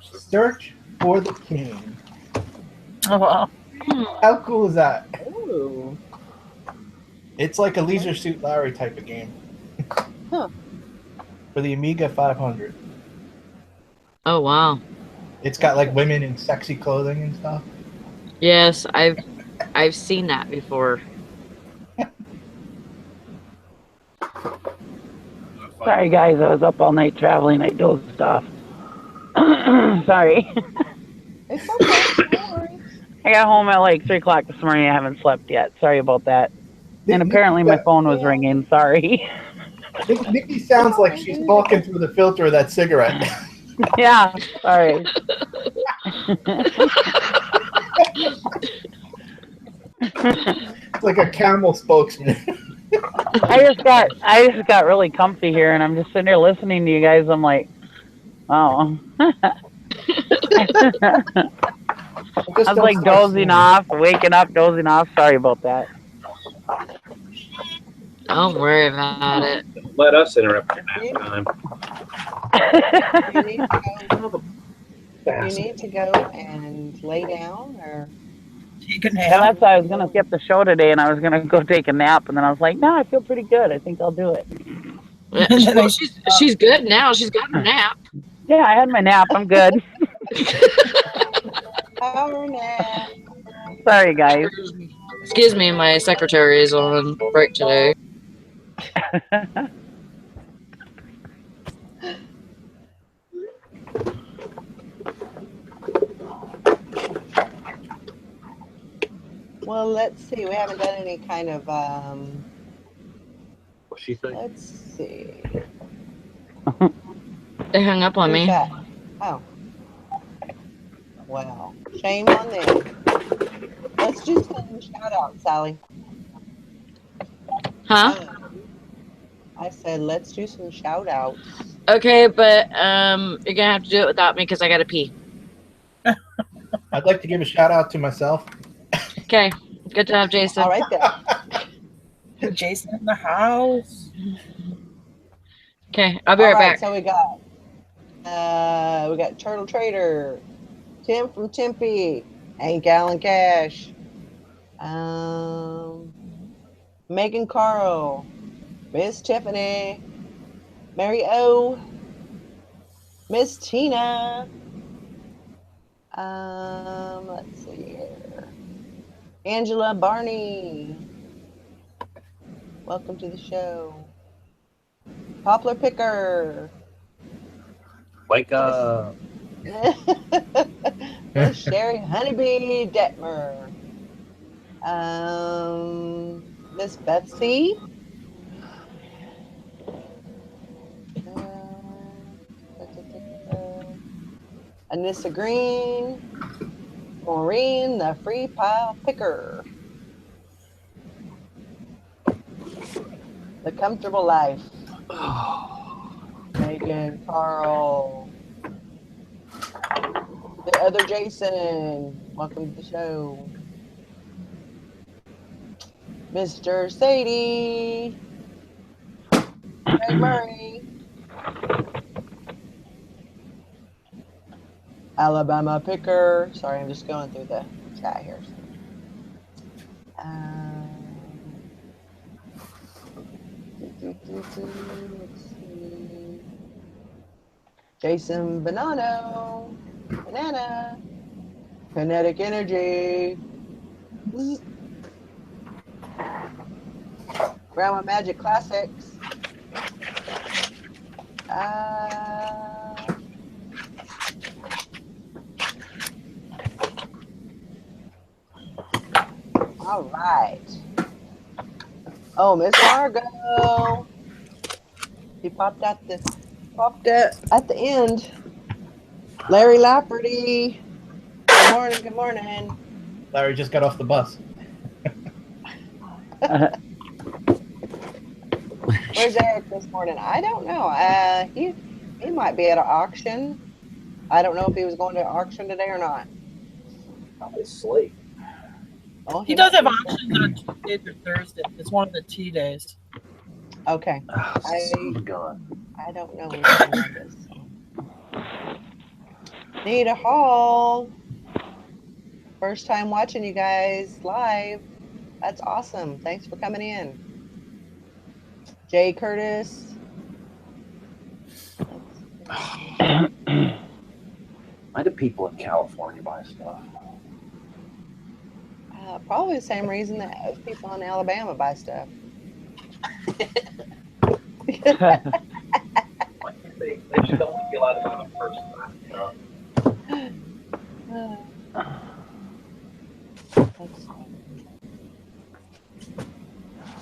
Search for the King. Oh, wow. How cool is that? Ooh. It's like a Leisure Suit Larry type of game. Huh. For the Amiga 500. Oh wow. It's got like women in sexy clothing and stuff. Yes, I've seen that before. Sorry, guys. I was up all night traveling. I dozed off. Sorry. It's okay. No worries. I got home at like 3 o'clock this morning. I haven't slept yet. Sorry about that. And apparently my phone was ringing. Sorry. Nikki sounds like she's talking through the filter of that cigarette. Yeah. Sorry. It's like a camel spokesman. I just got really comfy here, and I'm just sitting here listening to you guys. I'm like, oh. I was like dozing off, waking up, dozing off. Sorry about that. Don't worry about it. Let us interrupt your nap time. You need to go and lay down, or Well, that's why I was gonna skip the show today, and I was gonna go take a nap, and then I was like, no, I feel pretty good. I think I'll do it. Well, she's good now. She's got her nap. Yeah, I had my nap. I'm good. power nap. Sorry, guys. Excuse me, my secretary is on break today. Well, let's see. We haven't done any kind of What's she think? let's see. They hung up on Who's me. that? Oh. Well, shame on them. Let's do some shout outs, Sally. Huh? I said let's do some shout outs. Okay, but you're gonna have to do it without me because I gotta pee. I'd like to give a shout out to myself. Okay. Good job, Jason. All right then. Jason in the house. Okay, I'll be right back. So we got Turtle Trader, Tim from Tempe, Hank Allen Cash, Megan Carl, Miss Tiffany, Mary O, Miss Tina. Let's see here. Angela Barney. Welcome to the show. Poplar Picker. Wake up. Miss Sherry Honeybee Detmer. Miss Betsy. Anissa Green. Maureen, the Free Pile Picker. The Comfortable Life. Megan, Carl. The other Jason. Welcome to the show. Mr. Sadie. Greg Murray. Alabama Picker. Sorry, I'm just going through the chat here. Let's see. Jason Banana, kinetic energy. Grandma Magic Classics. All right. Oh, Miss Margot. He popped at the end. Larry Lafferty. Good morning. Good morning. Larry just got off the bus. Where's Eric this morning? I don't know. He might be at an auction. I don't know if he was going to an auction today or not. Probably asleep. Oh, He does have auctions on Tuesdays or Thursdays. It's one of the tea days. Okay. Oh, I don't know which one that is. Nita Hall. First time watching you guys live. That's awesome. Thanks for coming in. Jay Curtis. Why do people in California buy stuff? Probably the same reason that people in Alabama buy stuff. They should only be allowed to buy the first time.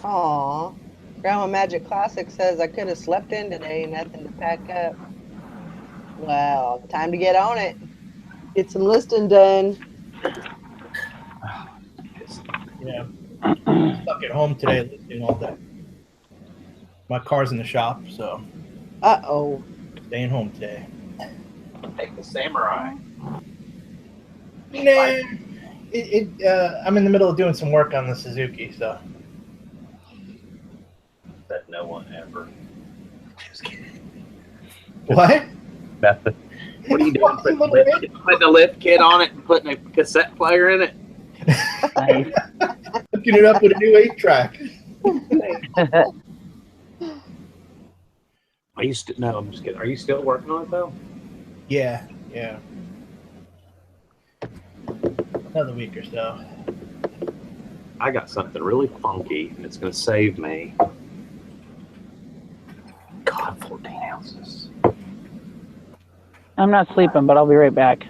Aw. Grandma Magic Classic says I could have slept in today, nothing to pack up. Well, time to get on it. Get some listing done. Yeah. I'm stuck at home today listening all day. My car's in the shop, so. Uh-oh. Staying home today. Take the Samurai. Nah. I'm in the middle of doing some work on the Suzuki, so. That no one ever. Just kidding. What? Nothing. What are you doing? Putting a lift kit on it and putting a cassette player in it? Hooking it up with a new 8-track. Are you still? No, I'm just kidding. Are you still working on it though? Yeah. Another week or so. I got something really funky, and it's going to save me. God, 14 ounces. I'm not sleeping, but I'll be right back.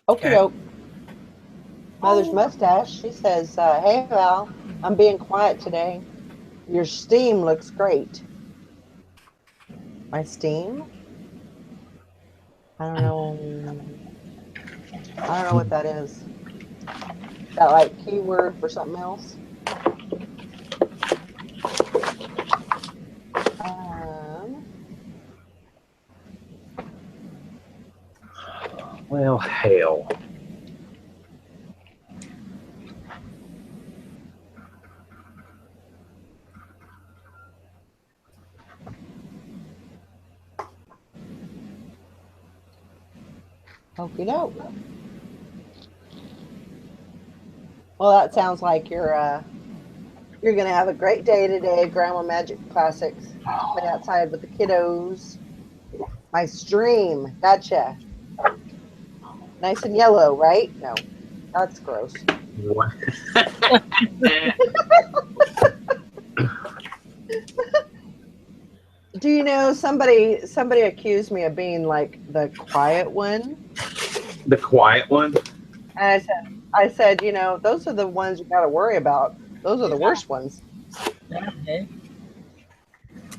Okay, doke. Mother's Mustache, she says, hey, Val, I'm being quiet today. Your steam looks great. My steam? I don't know what that is. Is that like keyword for something else? Well, hell. Okie doke. Well, that sounds like you're gonna have a great day today, Grandma Magic Classics. Play outside with the kiddos. My stream, gotcha. Nice and yellow, right? No, that's gross. What? Do you know somebody accused me of being like the quiet one? The quiet one? And I said, you know, those are the ones you got to worry about. Those are the worst ones. Okay.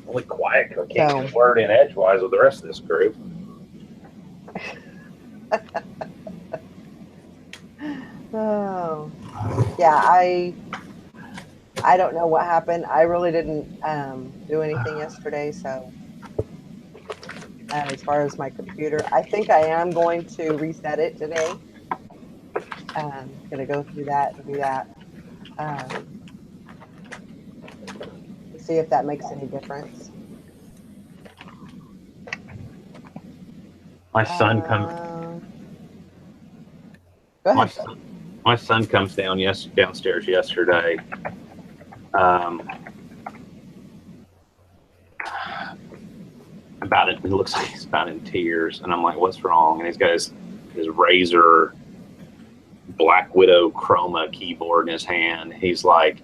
Only quiet girl can't get a word in edgewise with the rest of this group. Oh, yeah. I don't know what happened. I really didn't do anything yesterday. So as far as my computer, I think I am going to reset it today. Going to go through that and do that. See if that makes any difference. My son comes. Go My ahead. my son comes downstairs yesterday. About it. He looks like he's about in tears, and I'm like, "What's wrong?" And he's got his Razer Black Widow Chroma keyboard in his hand. He's like,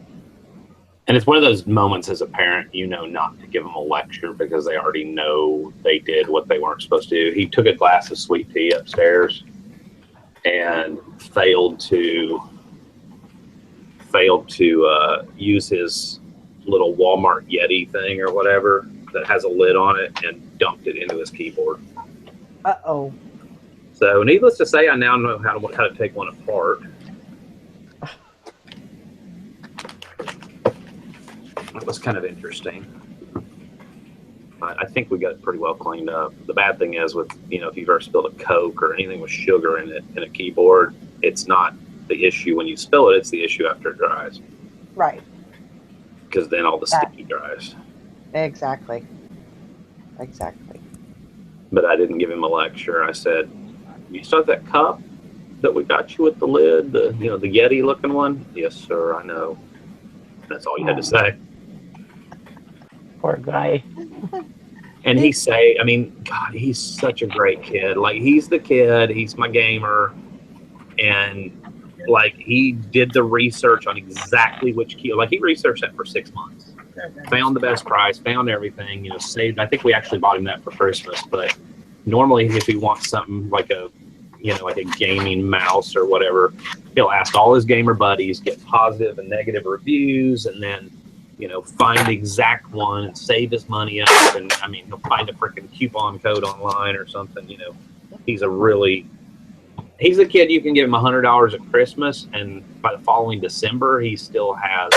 and it's one of those moments as a parent, you know, not to give them a lecture because they already know they did what they weren't supposed to do. He took a glass of sweet tea upstairs and failed to use his little Walmart Yeti thing or whatever that has a lid on it and dumped it into his keyboard. Uh-oh. So needless to say, I now know how to take one apart. It was kind of interesting. I think we got it pretty well cleaned up. The bad thing is with, if you've ever spilled a Coke or anything with sugar in it in a keyboard, it's not the issue when you spill it, it's the issue after it dries. Right. Because then all the sticky dries. Exactly. But I didn't give him a lecture. I said, "You still have that cup that we got you with the lid, the Yeti looking one?" "Yes, sir, I know." That's all you had to say. Poor guy. And God, he's such a great kid. Like, he's the kid, he's my gamer. And like, he did the research on exactly which key, like he researched that for 6 months. Found the best price, found everything, saved. I think we actually bought him that for Christmas, but normally if he wants something like a gaming mouse or whatever, he'll ask all his gamer buddies, get positive and negative reviews, and then, find the exact one and save his money up. And he'll find a freaking coupon code online or something. He's the kid you can give him $100 at Christmas, and by the following December, he still has,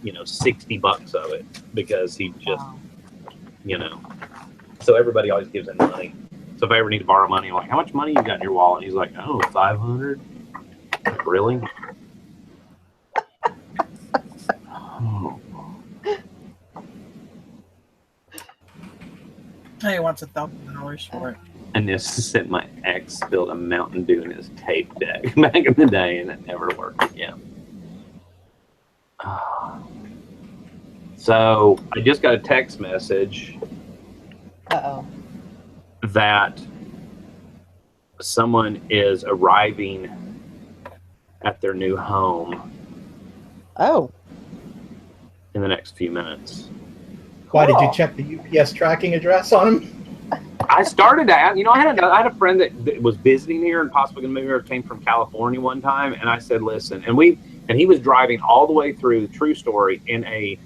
$60 of it because he just, So everybody always gives him money. So if I ever need to borrow money, I'm like, "How much money you got in your wallet?" He's like, "Oh, 500. Really? Oh. He wants $1,000 for it. And this said my ex spilled a Mountain Dew in his tape deck back in the day, and it never worked again. So I just got a text message that someone is arriving at their new home. Oh. In the next few minutes. Why did you check the UPS tracking address on him? I started to, I had a friend that was visiting here and possibly going to move here, came from California one time, and I said, "Listen," and he was driving all the way through, true story, in a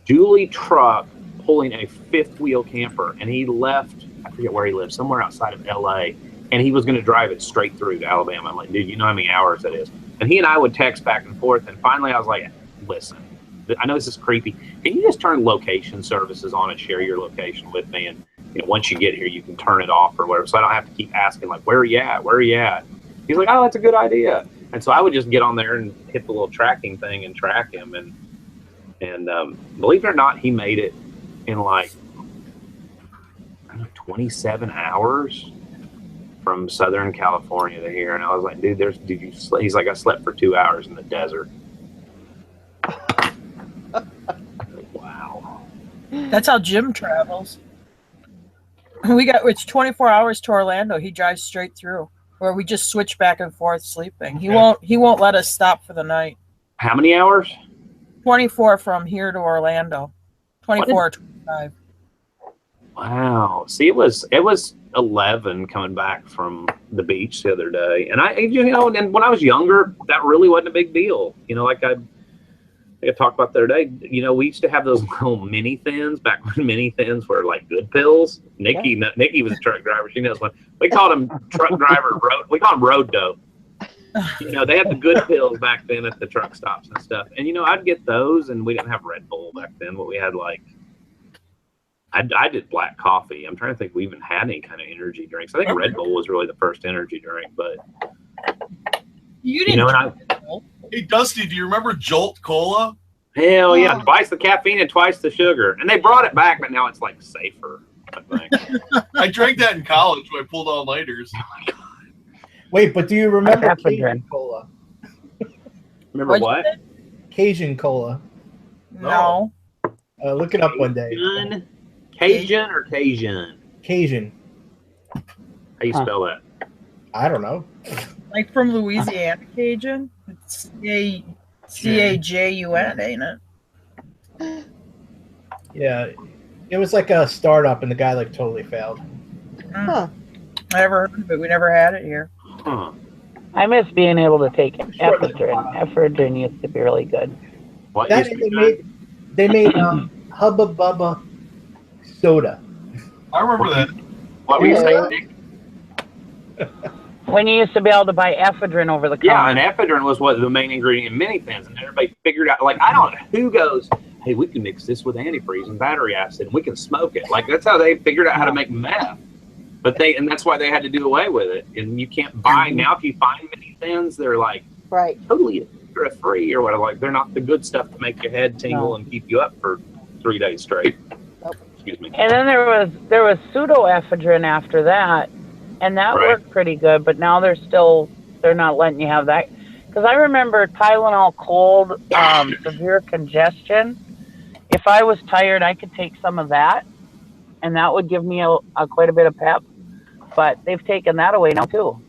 dually truck pulling a fifth wheel camper, and he left, I forget where he lived, somewhere outside of LA, and he was going to drive it straight through to Alabama. I'm like, "Dude, you know how many hours that is?" And he and I would text back and forth, and finally I was like, "Listen, I know this is creepy. Can you just turn location services on and share your location with me? And once you get here, you can turn it off or whatever, so I don't have to keep asking, like, where are you at? Where are you at?" He's like, "Oh, that's a good idea." And so I would just get on there and hit the little tracking thing and track him. And believe it or not, he made it in like, 27 hours from Southern California to here. And I was like, "Dude, did you sleep?" He's like, "I slept for 2 hours in the desert." Wow. That's how Jim travels. It's 24 hours to Orlando. He drives straight through, where we just switch back and forth sleeping. He won't let us stop for the night. How many hours? 24 from here to Orlando. 24 or 25. Wow. See, it was 11 coming back from the beach the other day, and and when I was younger, that really wasn't a big deal. Like I talked about the other day, we used to have those little mini thins back when mini thins were like good pills. Nikki was a truck driver. She knows one. We called him truck driver we called him road dope. They had the good pills back then at the truck stops and stuff. And, I'd get those, and we didn't have Red Bull back then, but we had I did black coffee. I'm trying to think if we even had any kind of energy drinks. I think Red Bull was really the first energy drink, but you didn't. Hey, Dusty, do you remember Jolt Cola? Hell yeah, twice the caffeine and twice the sugar. And they brought it back, but now it's like safer, I think. I drank that in college when I pulled all-nighters. Oh my God. Wait, but do you remember Ephedrine. Cajun Cola? Remember What'd you what? say? Cajun Cola. No. Look it up one day. Cajun or Cajun? Cajun. How you spell that? I don't know. Like from Louisiana Cajun? It's Cajun, ain't it? Yeah, it was like a startup, and the guy like totally failed. Huh. I never heard of it. We never had it here. Huh. I miss being able to take ephedrine. Ephedrine used to be really good. What That used to be they made Hubba Bubba soda. I remember that. What were you saying, Nick? When you used to be able to buy ephedrine over the counter. Yeah, and ephedrine was what the main ingredient in many things, and everybody figured out. Like, I don't know who goes, "Hey, we can mix this with antifreeze and battery acid, and we can smoke it." Like, that's how they figured out how to make meth. But that's why they had to do away with it. And you can't buy now. If you find many things, they're like totally free or whatever. Like, they're not the good stuff to make your head tingle and keep you up for 3 days straight. Excuse me. And then there was pseudoephedrine after that, and that worked pretty good. But now they're not letting you have that. Because I remember Tylenol cold, severe congestion. If I was tired, I could take some of that, and that would give me quite a bit of pep. But they've taken that away now too.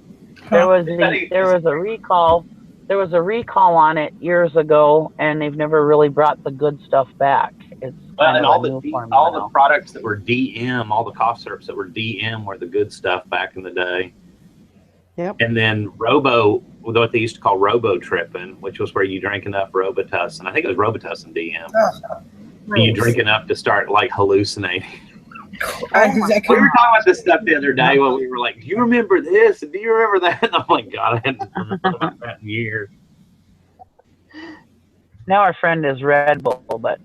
There was a recall. There was a recall on it years ago, and they've never really brought the good stuff back. It's and all the products that were DM, all the cough syrups that were DM were the good stuff back in the day. Yep. And then what they used to call Robotrippin, which was where you drank enough Robitussin. I think it was Robitussin DM. You drink enough to start like hallucinating. We were talking about this stuff the other day when we were like, "Do you remember this? And do you remember that?" And I'm like, God, I hadn't remembered that in years. Now our friend is Red Bull, but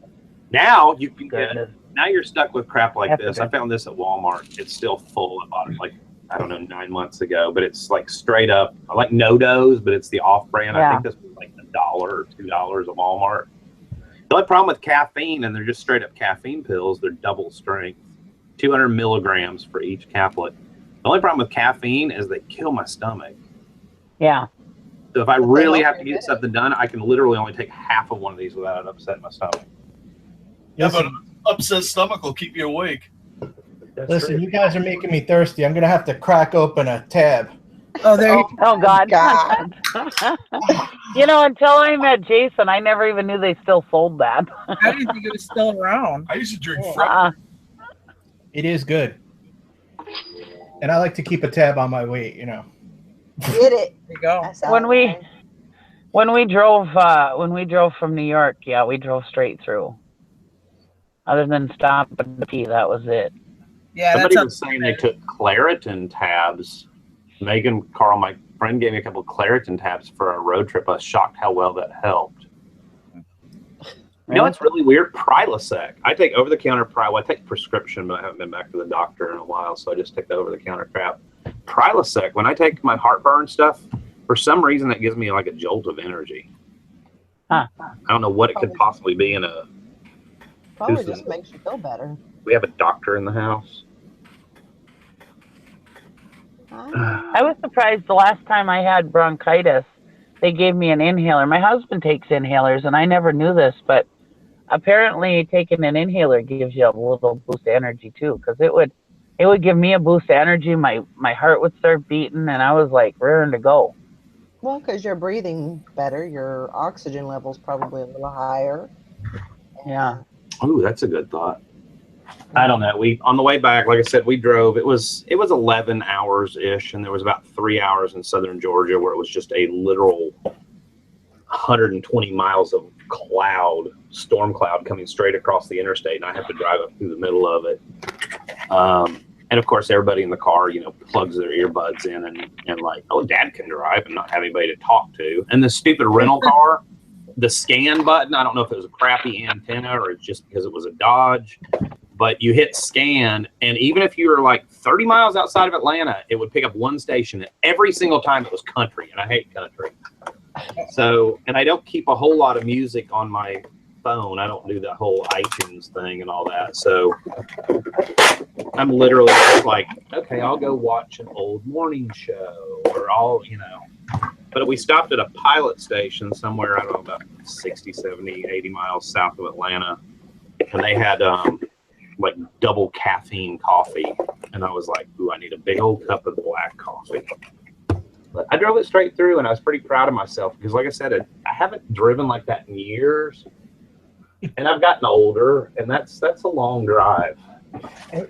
now you can get it. Now you're stuck with crap like this. I found this at Walmart. It's still full. I bought it like, I don't know, 9 months ago, but it's like straight up. I like No-Dose, but it's the off-brand. I think this was like $1 or $2 at Walmart. The only problem with caffeine, and they're just straight up caffeine pills, they're double strength. 200 milligrams for each caplet. The only problem with caffeine is they kill my stomach. Yeah. So if I really have to get something done, I can literally only take half of one of these without it upsetting my stomach. Yeah, but an upset stomach will keep you awake. Listen, you guys are making me thirsty. I'm going to have to crack open a tab. Oh, there you go. Oh, God. Until I met Jason, I never even knew they still sold that. I didn't think it was still around. I used to drink It is good. And I like to keep a tab on my weight, Get it. There you go. When we drove from New York, we drove straight through. Other than stopping to pee, that was it. Yeah, somebody was saying they took Claritin tabs. Megan, Carl, my friend, gave me a couple of Claritin tabs for our road trip. I was shocked how well that helped. You know, it's really weird. Prilosec. I take over-the-counter I take prescription, but I haven't been back to the doctor in a while, so I just take the over-the-counter crap. Prilosec. When I take my heartburn stuff, for some reason, it gives me like a jolt of energy. I don't know what it could possibly be in a. Probably just makes you feel better. We have a doctor in the house. I was surprised the last time I had bronchitis, they gave me an inhaler. My husband takes inhalers, and I never knew this, but apparently taking an inhaler gives you a little boost of energy too, because it would give me a boost of energy. My heart would start beating, and I was like raring to go. Well, because you're breathing better, your oxygen level's probably a little higher. Yeah. Ooh, that's a good thought. I don't know. On the way back, like I said, we drove. It was 11 hours ish, and there was about 3 hours in southern Georgia where it was just a literal 120 miles of storm cloud coming straight across the interstate, and I have to drive up through the middle of it. And of course, everybody in the car, plugs their earbuds in and like, oh, Dad can drive and not have anybody to talk to. And the stupid rental car, the scan button, I don't know if it was a crappy antenna or it's just because it was a Dodge, but you hit scan, and even if you were like 30 miles outside of Atlanta, it would pick up one station, and every single time it was country, and I hate country. So, and I don't keep a whole lot of music on my phone. I don't do the whole iTunes thing and all that. So I'm literally just like, okay, I'll go watch an old morning show, or but we stopped at a pilot station somewhere, I don't know, about 60, 70, 80 miles south of Atlanta. And they had like double caffeine coffee. And I was like, ooh, I need a big old cup of black coffee. But I drove it straight through, and I was pretty proud of myself because, like I said, I haven't driven like that in years. And I've gotten older, and that's a long drive.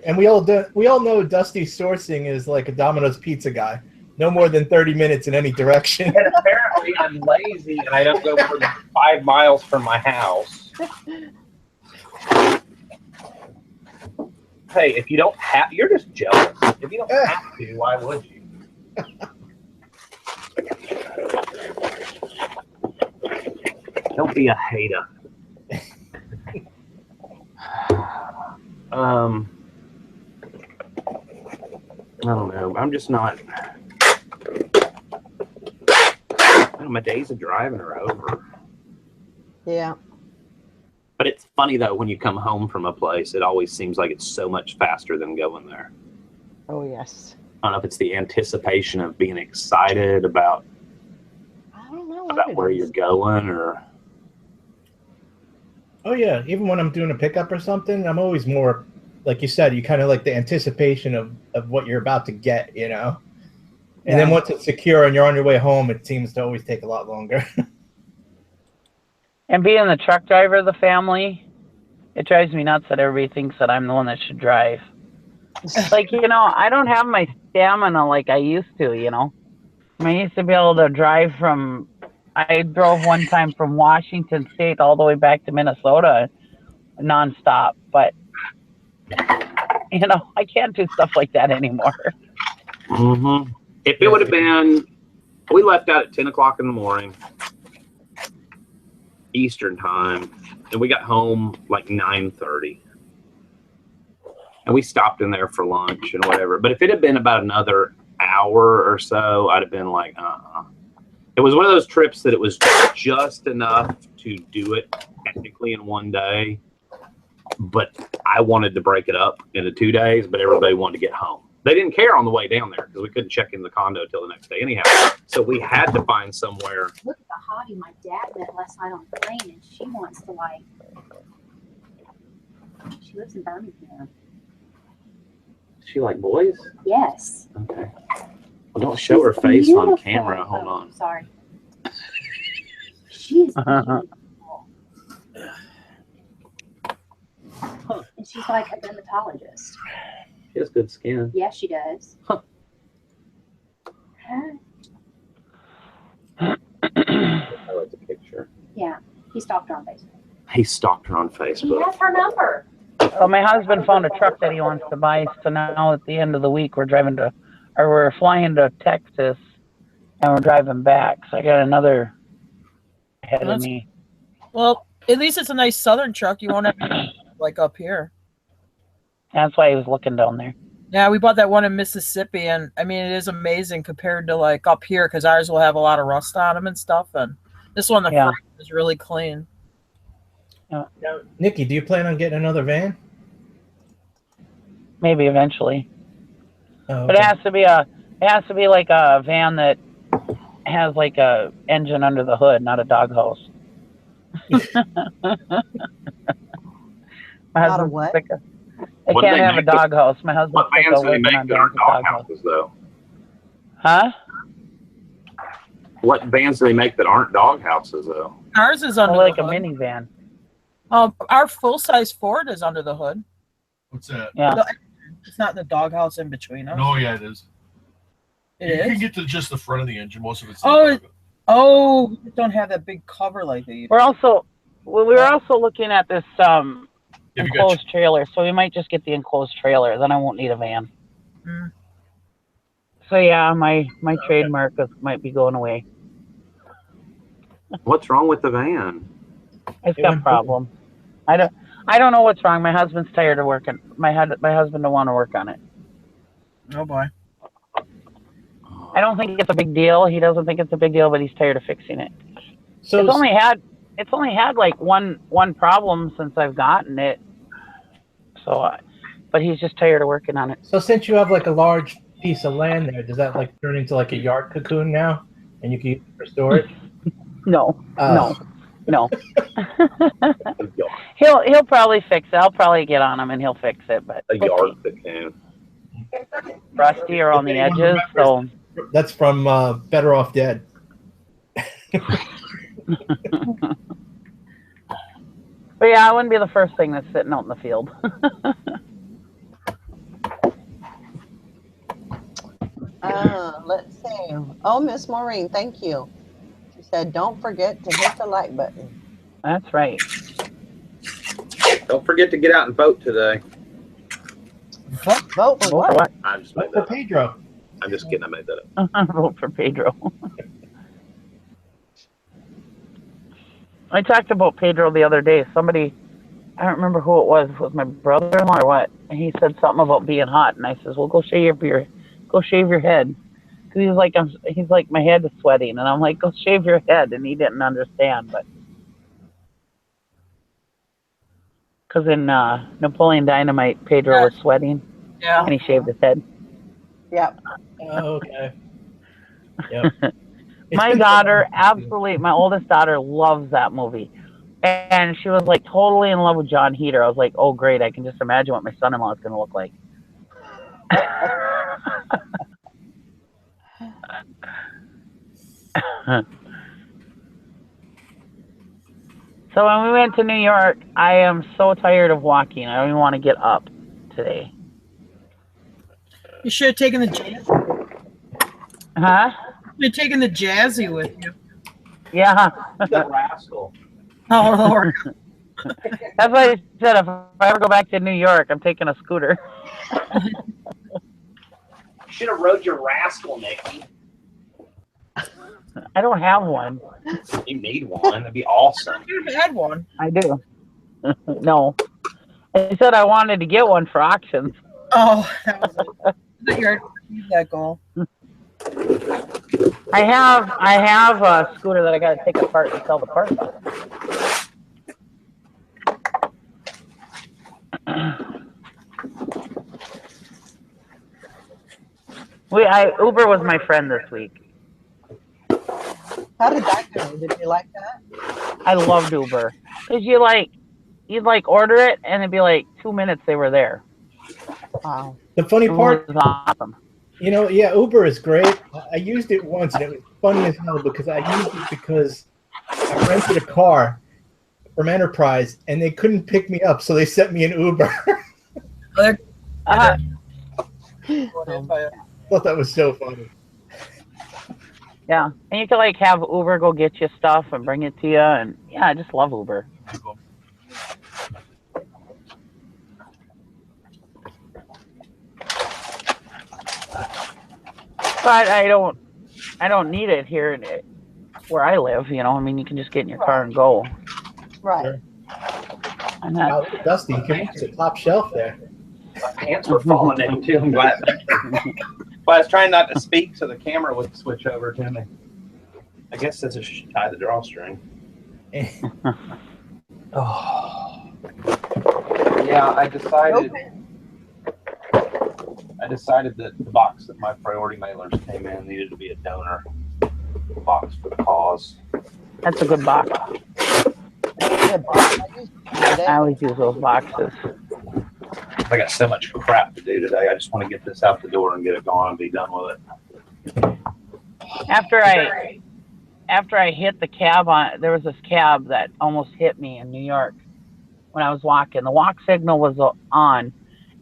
And we all know Dusty sourcing is like a Domino's pizza guy. No more than 30 minutes in any direction. And apparently I'm lazy, and I don't go more than 5 miles from my house. Hey, if you don't have, you're just jealous. If you don't have to, why would you? Don't be a hater. I don't know. I'm just not. My days of driving are over. Yeah. But it's funny though, when you come home from a place, it always seems like it's so much faster than going there. Oh yes. I don't know if it's the anticipation of being excited about where you're going, or. Oh yeah, even when I'm doing a pickup or something, I'm always more, like you said, you kind of like the anticipation of what you're about to get, you know? And then once it's secure and you're on your way home, it seems to always take a lot longer. And being the truck driver of the family, it drives me nuts that everybody thinks that I'm the one that should drive. Like, I don't have my stamina like I used to, I used to be able to drive I drove one time from Washington State all the way back to Minnesota nonstop, but I can't do stuff like that anymore. Mm-hmm. If it would have been, we left out at 10 o'clock in the morning, Eastern time, and we got home like 9:30. And we stopped in there for lunch and whatever. But if it had been about another hour or so, I'd have been like, It was one of those trips that it was just enough to do it technically in one day, but I wanted to break it up into 2 days, but everybody wanted to get home. They didn't care on the way down there because we couldn't check in the condo till the next day anyhow. So we had to find somewhere. Look at the hottie my dad met last night on the plane, and she wants to she lives in Birmingham. She like boys? Yes. Okay. Well, don't show her face on camera. Hold on. Sorry. She's beautiful. And she's like a dermatologist. She has good skin. Yeah, she does. Huh. I like the picture. Yeah, he stalked her on Facebook. He stalked her on Facebook. He has her number. Well, my husband found a truck that he wants to buy, so now at the end of the week we're flying to Texas, and we're driving back. So I got another ahead of me. Well, at least it's a nice southern truck. You won't have to like up here. That's why he was looking down there. Yeah, we bought that one in Mississippi, and I mean, it is amazing compared to like up here, because ours will have a lot of rust on them and stuff, and this one, the frame is really clean. Now, Nikki, do you plan on getting another van? Maybe eventually. Oh, okay. But it has to be like a van that has like a engine under the hood, not a doghouse. Not a what? They can't have a doghouse. My husband's what vans do they make that aren't doghouses, though? Huh? What vans do they make that aren't doghouses, though? Ours is under like the a hood. minivan. Our full-size Ford is under the hood. What's that? Yeah. It's not the doghouse in between us. No, yeah, it is. It you is? can get to just the front of the engine. Most of it's. Oh, we don't have that big cover like they. We're also looking at this enclosed trailer, so we might just get the enclosed trailer. Then I won't need a van. Mm. So yeah, my trademark might be going away. What's wrong with the van? It's got a problem. I don't know what's wrong. My husband's tired of working. My husband don't want to work on it. Oh boy. I don't think it's a big deal. He doesn't think it's a big deal, but he's tired of fixing it. So it's only had it's only had like one problem since I've gotten it. So, but he's just tired of working on it. So since you have like a large piece of land there, does that like turn into like a yard cocoon now, and you can use it for storage? No, Oh. no. He'll probably fix it. I'll probably get on him and he'll fix it. But A yard cocoon. rusty around the edges, so That's from Better Off Dead. But yeah, it wouldn't be the first thing that's sitting out in the field. Let's see. Oh, Miss Maureen, thank you. She said, don't forget to hit the like button. That's right. Don't forget to get out and vote today. Vote for what? I just Vote made for that up. Pedro. I'm just kidding. I made that up. Vote for Pedro. I talked about Pedro the other day. Somebody, I don't remember who it was. Was my brother-in-law or what? And he said something about being hot, and I says, "Well, go shave your head." Because he's like, my head is sweating, and I'm like, "Go shave your head," and he didn't understand, but because in Napoleon Dynamite, Pedro was sweating, and he shaved his head. Yep. Oh, okay. Yep. My daughter, absolutely, my oldest daughter loves that movie. And she was like totally in love with John Heater. I was like, oh, great. I can just imagine what my son-in-law is going to look like. So when we went to New York, I am so tired of walking. I don't even want to get up today. You should have taken the jazzy. Huh? You should have taken the jazzy with you. Yeah. The rascal. Oh, Lord. That's why I said if I ever go back to New York, I'm taking a scooter. You should have rode your rascal, Nikki. I don't have one. You need one. That'd be awesome. You had one. I do. No. I said I wanted to get one for auctions. Oh, that was it. I thought you already achieved that goal. I have a scooter that I got to take apart and sell the parts on. Uber was my friend this week. How did that go? Did you like that? I loved Uber because you'd order it and it'd be like 2 minutes they were there. Wow. The funny part, was awesome. Uber is great. I used it once, and it was funny as hell because I used it because I rented a car from Enterprise, and they couldn't pick me up, so they sent me an Uber. Uh-huh. Thought that was so funny. Yeah, and you could have Uber go get you stuff and bring it to you, and yeah, I just love Uber. But I don't need it here where I live. You can just get in your car and go. Right. And Wow, Dusty, you can reach the top shelf there. My pants were falling in too. I'm glad. Well, I was trying not to speak so the camera would switch over to me. I guess this is tie the drawstring. Oh. Yeah, I decided that the box that my priority mailers came in needed to be a donor box for the cause. That's a good box. I always use those boxes. I got so much crap to do today. I just want to get this out the door and get it gone and be done with it. After I hit the cab there was this cab that almost hit me in New York when I was walking. The walk signal was on,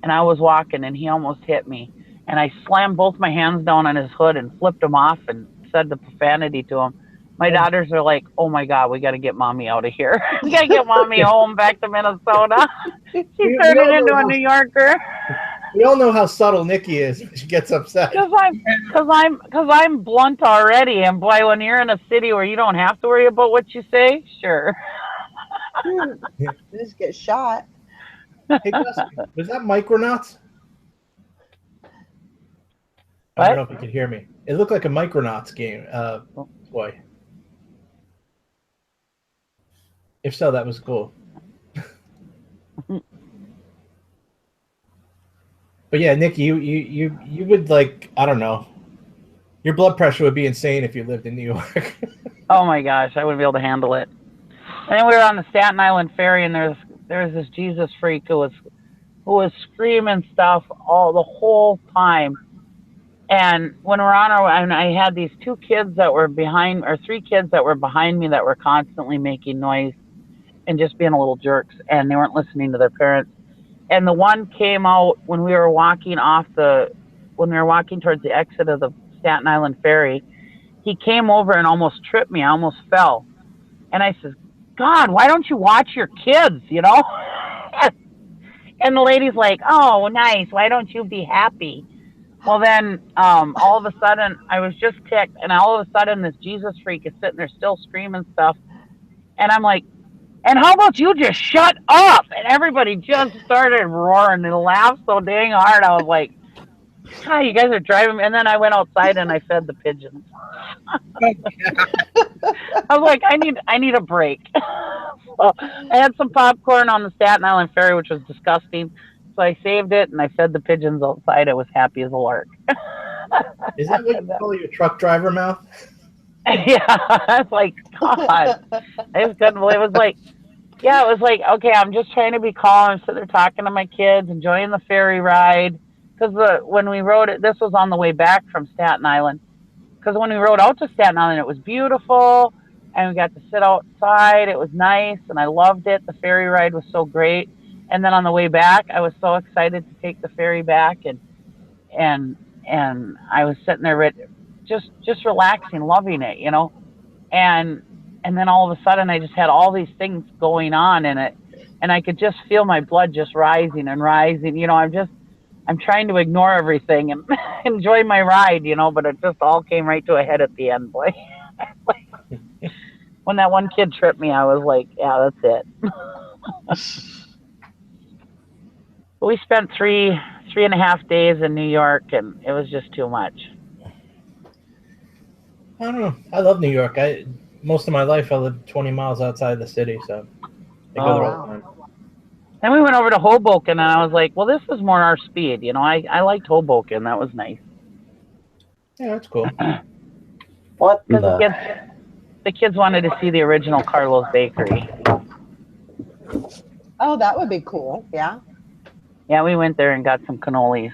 and I was walking, and he almost hit me. And I slammed both my hands down on his hood and flipped him off and said the profanity to him. My daughters are like, "Oh my God, we got to get mommy out of here. We got to get mommy home back to Minnesota." She turned into a New Yorker. We all know how subtle Nikki is when she gets upset. Because I'm blunt already, and boy, when you're in a city where you don't have to worry about what you say, sure. Just get shot. Hey, Dusty, was that Micronauts? What? I don't know if you could hear me. It looked like a Micronauts game. Boy. If so, that was cool. But yeah, Nick, you would like, I don't know. Your blood pressure would be insane if you lived in New York. Oh my gosh, I wouldn't be able to handle it. And then we were on the Staten Island ferry, and there was this Jesus freak who was screaming stuff the whole time. And when we're on and I had these 2 kids that were behind, or 3 kids that were behind me that were constantly making noise and just being a little jerks, and they weren't listening to their parents. And the one came out when we were walking towards the exit of the Staten Island ferry. He came over and almost tripped me. I almost fell. And I says, God, why don't you watch your kids, you know? And the lady's like, oh, nice. Why don't you be happy? Well, then all of a sudden, I was just ticked. And all of a sudden, this Jesus freak is sitting there still screaming stuff. And I'm like, and how about you just shut up? And everybody just started roaring and laughed so dang hard. I was like, God, you guys are driving me. And then I went outside and I fed the pigeons. I was like, I need a break. So I had some popcorn on the Staten Island ferry, which was disgusting. So I saved it and I fed the pigeons outside. I was happy as a lark. Is that what you call your truck driver mouth? Yeah, I was like, God, I just couldn't believe it. Was like, yeah, it was like, okay, I'm just trying to be calm. I'm sitting there talking to my kids, enjoying the ferry ride. Because when we rode it, this was on the way back from Staten Island. Because when we rode out to Staten Island, it was beautiful, and we got to sit outside. It was nice, and I loved it. The ferry ride was so great. And then on the way back, I was so excited to take the ferry back, and I was sitting there just relaxing, loving it, you know. And then all of a sudden, I just had all these things going on in it, and I could just feel my blood just rising and rising. You know, I'm trying to ignore everything and enjoy my ride, you know, but it just all came right to a head at the end, boy. When that one kid tripped me, I was like, yeah, that's it. But we spent three and a half days in New York, and it was just too much. I don't know. I love New York. Most of my life I lived 20 miles outside the city, so I go there all the time. Then we went over to Hoboken, and I was like, well, this is more our speed. You know, I liked Hoboken. That was nice. Yeah, that's cool. What? The kids wanted to see the original Carlo's Bakery. Oh, that would be cool. Yeah. Yeah, we went there and got some cannolis.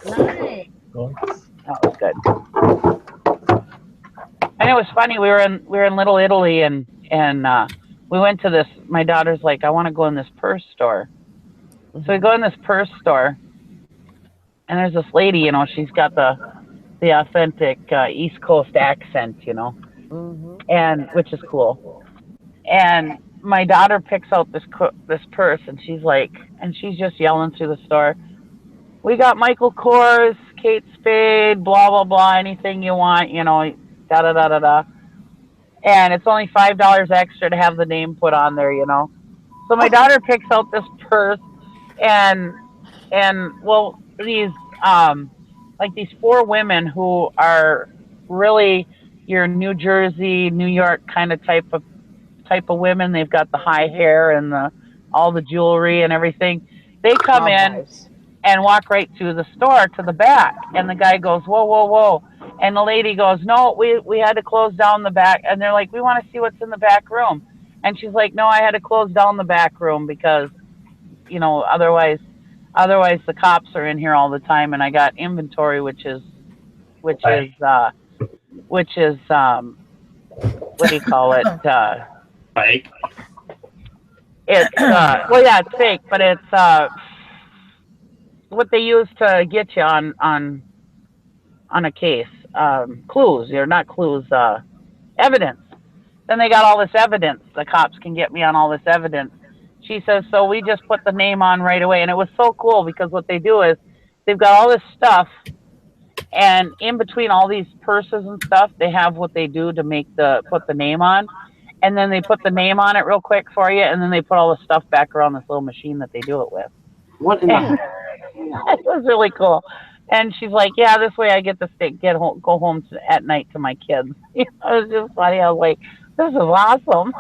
Nice. Cool. That was good. And it was funny. We were in Little Italy, and we went to this. My daughter's like, I want to go in this purse store. So we go in this purse store, and there's this lady. You know, she's got the authentic East Coast accent. You know, and which is cool. And my daughter picks out this purse, and she's just yelling through the store. We got Michael Kors, Kate Spade, blah blah blah, anything you want. You know, da da da da da. And it's only $5 extra to have the name put on there, you know. So my daughter picks out this purse, and well, these like these 4 women who are really your New Jersey, New York kind of type of women. They've got the high hair and all the jewelry and everything. They come in and walk right through the store to the back, and the guy goes, whoa, whoa, whoa. And the lady goes, no, we had to close down the back. And they're like, we want to see what's in the back room. And she's like, no, I had to close down the back room because, you know, otherwise the cops are in here all the time. And I got inventory, which is what do you call it? Fake. It's well, yeah, it's fake, but it's what they use to get you on a case. Clues, or not clues, evidence. Then they got all this evidence. The cops can get me on all this evidence. She says, so we just put the name on right away. And it was so cool because what they do is they've got all this stuff, and in between all these purses and stuff, they have what they do to put the name on. And then they put the name on it real quick for you, and then they put all the stuff back around this little machine that they do it with. What in the... It was really cool. And she's like, yeah, this way I get to go home at night to my kids. You know, it was just funny. I was like, This is awesome.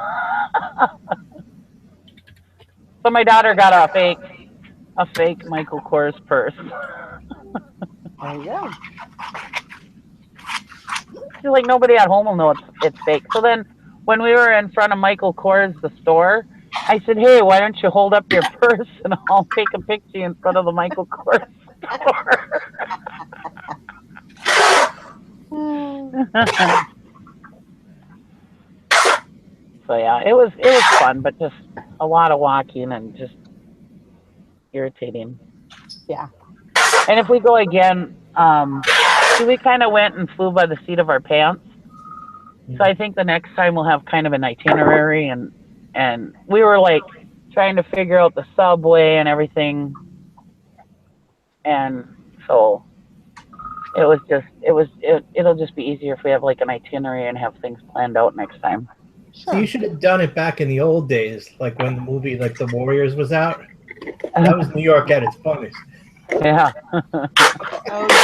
So my daughter got a fake Michael Kors purse. There you go. She's like, nobody at home will know it's fake. So then when we were in front of Michael Kors, the store, I said, hey, why don't you hold up your purse and I'll take a picture in front of the Michael Kors store. So yeah, it was fun, but just a lot of walking and just irritating. Yeah. And if we go again, we kind of went and flew by the seat of our pants. So I think the next time we'll have kind of an itinerary, and we were like trying to figure out the subway and everything, and so it'll just be easier if we have like an itinerary and have things planned out next time. Sure. So you should have done it back in the old days, like when the movie like The Warriors was out. That was New York at its finest. Yeah. Oh,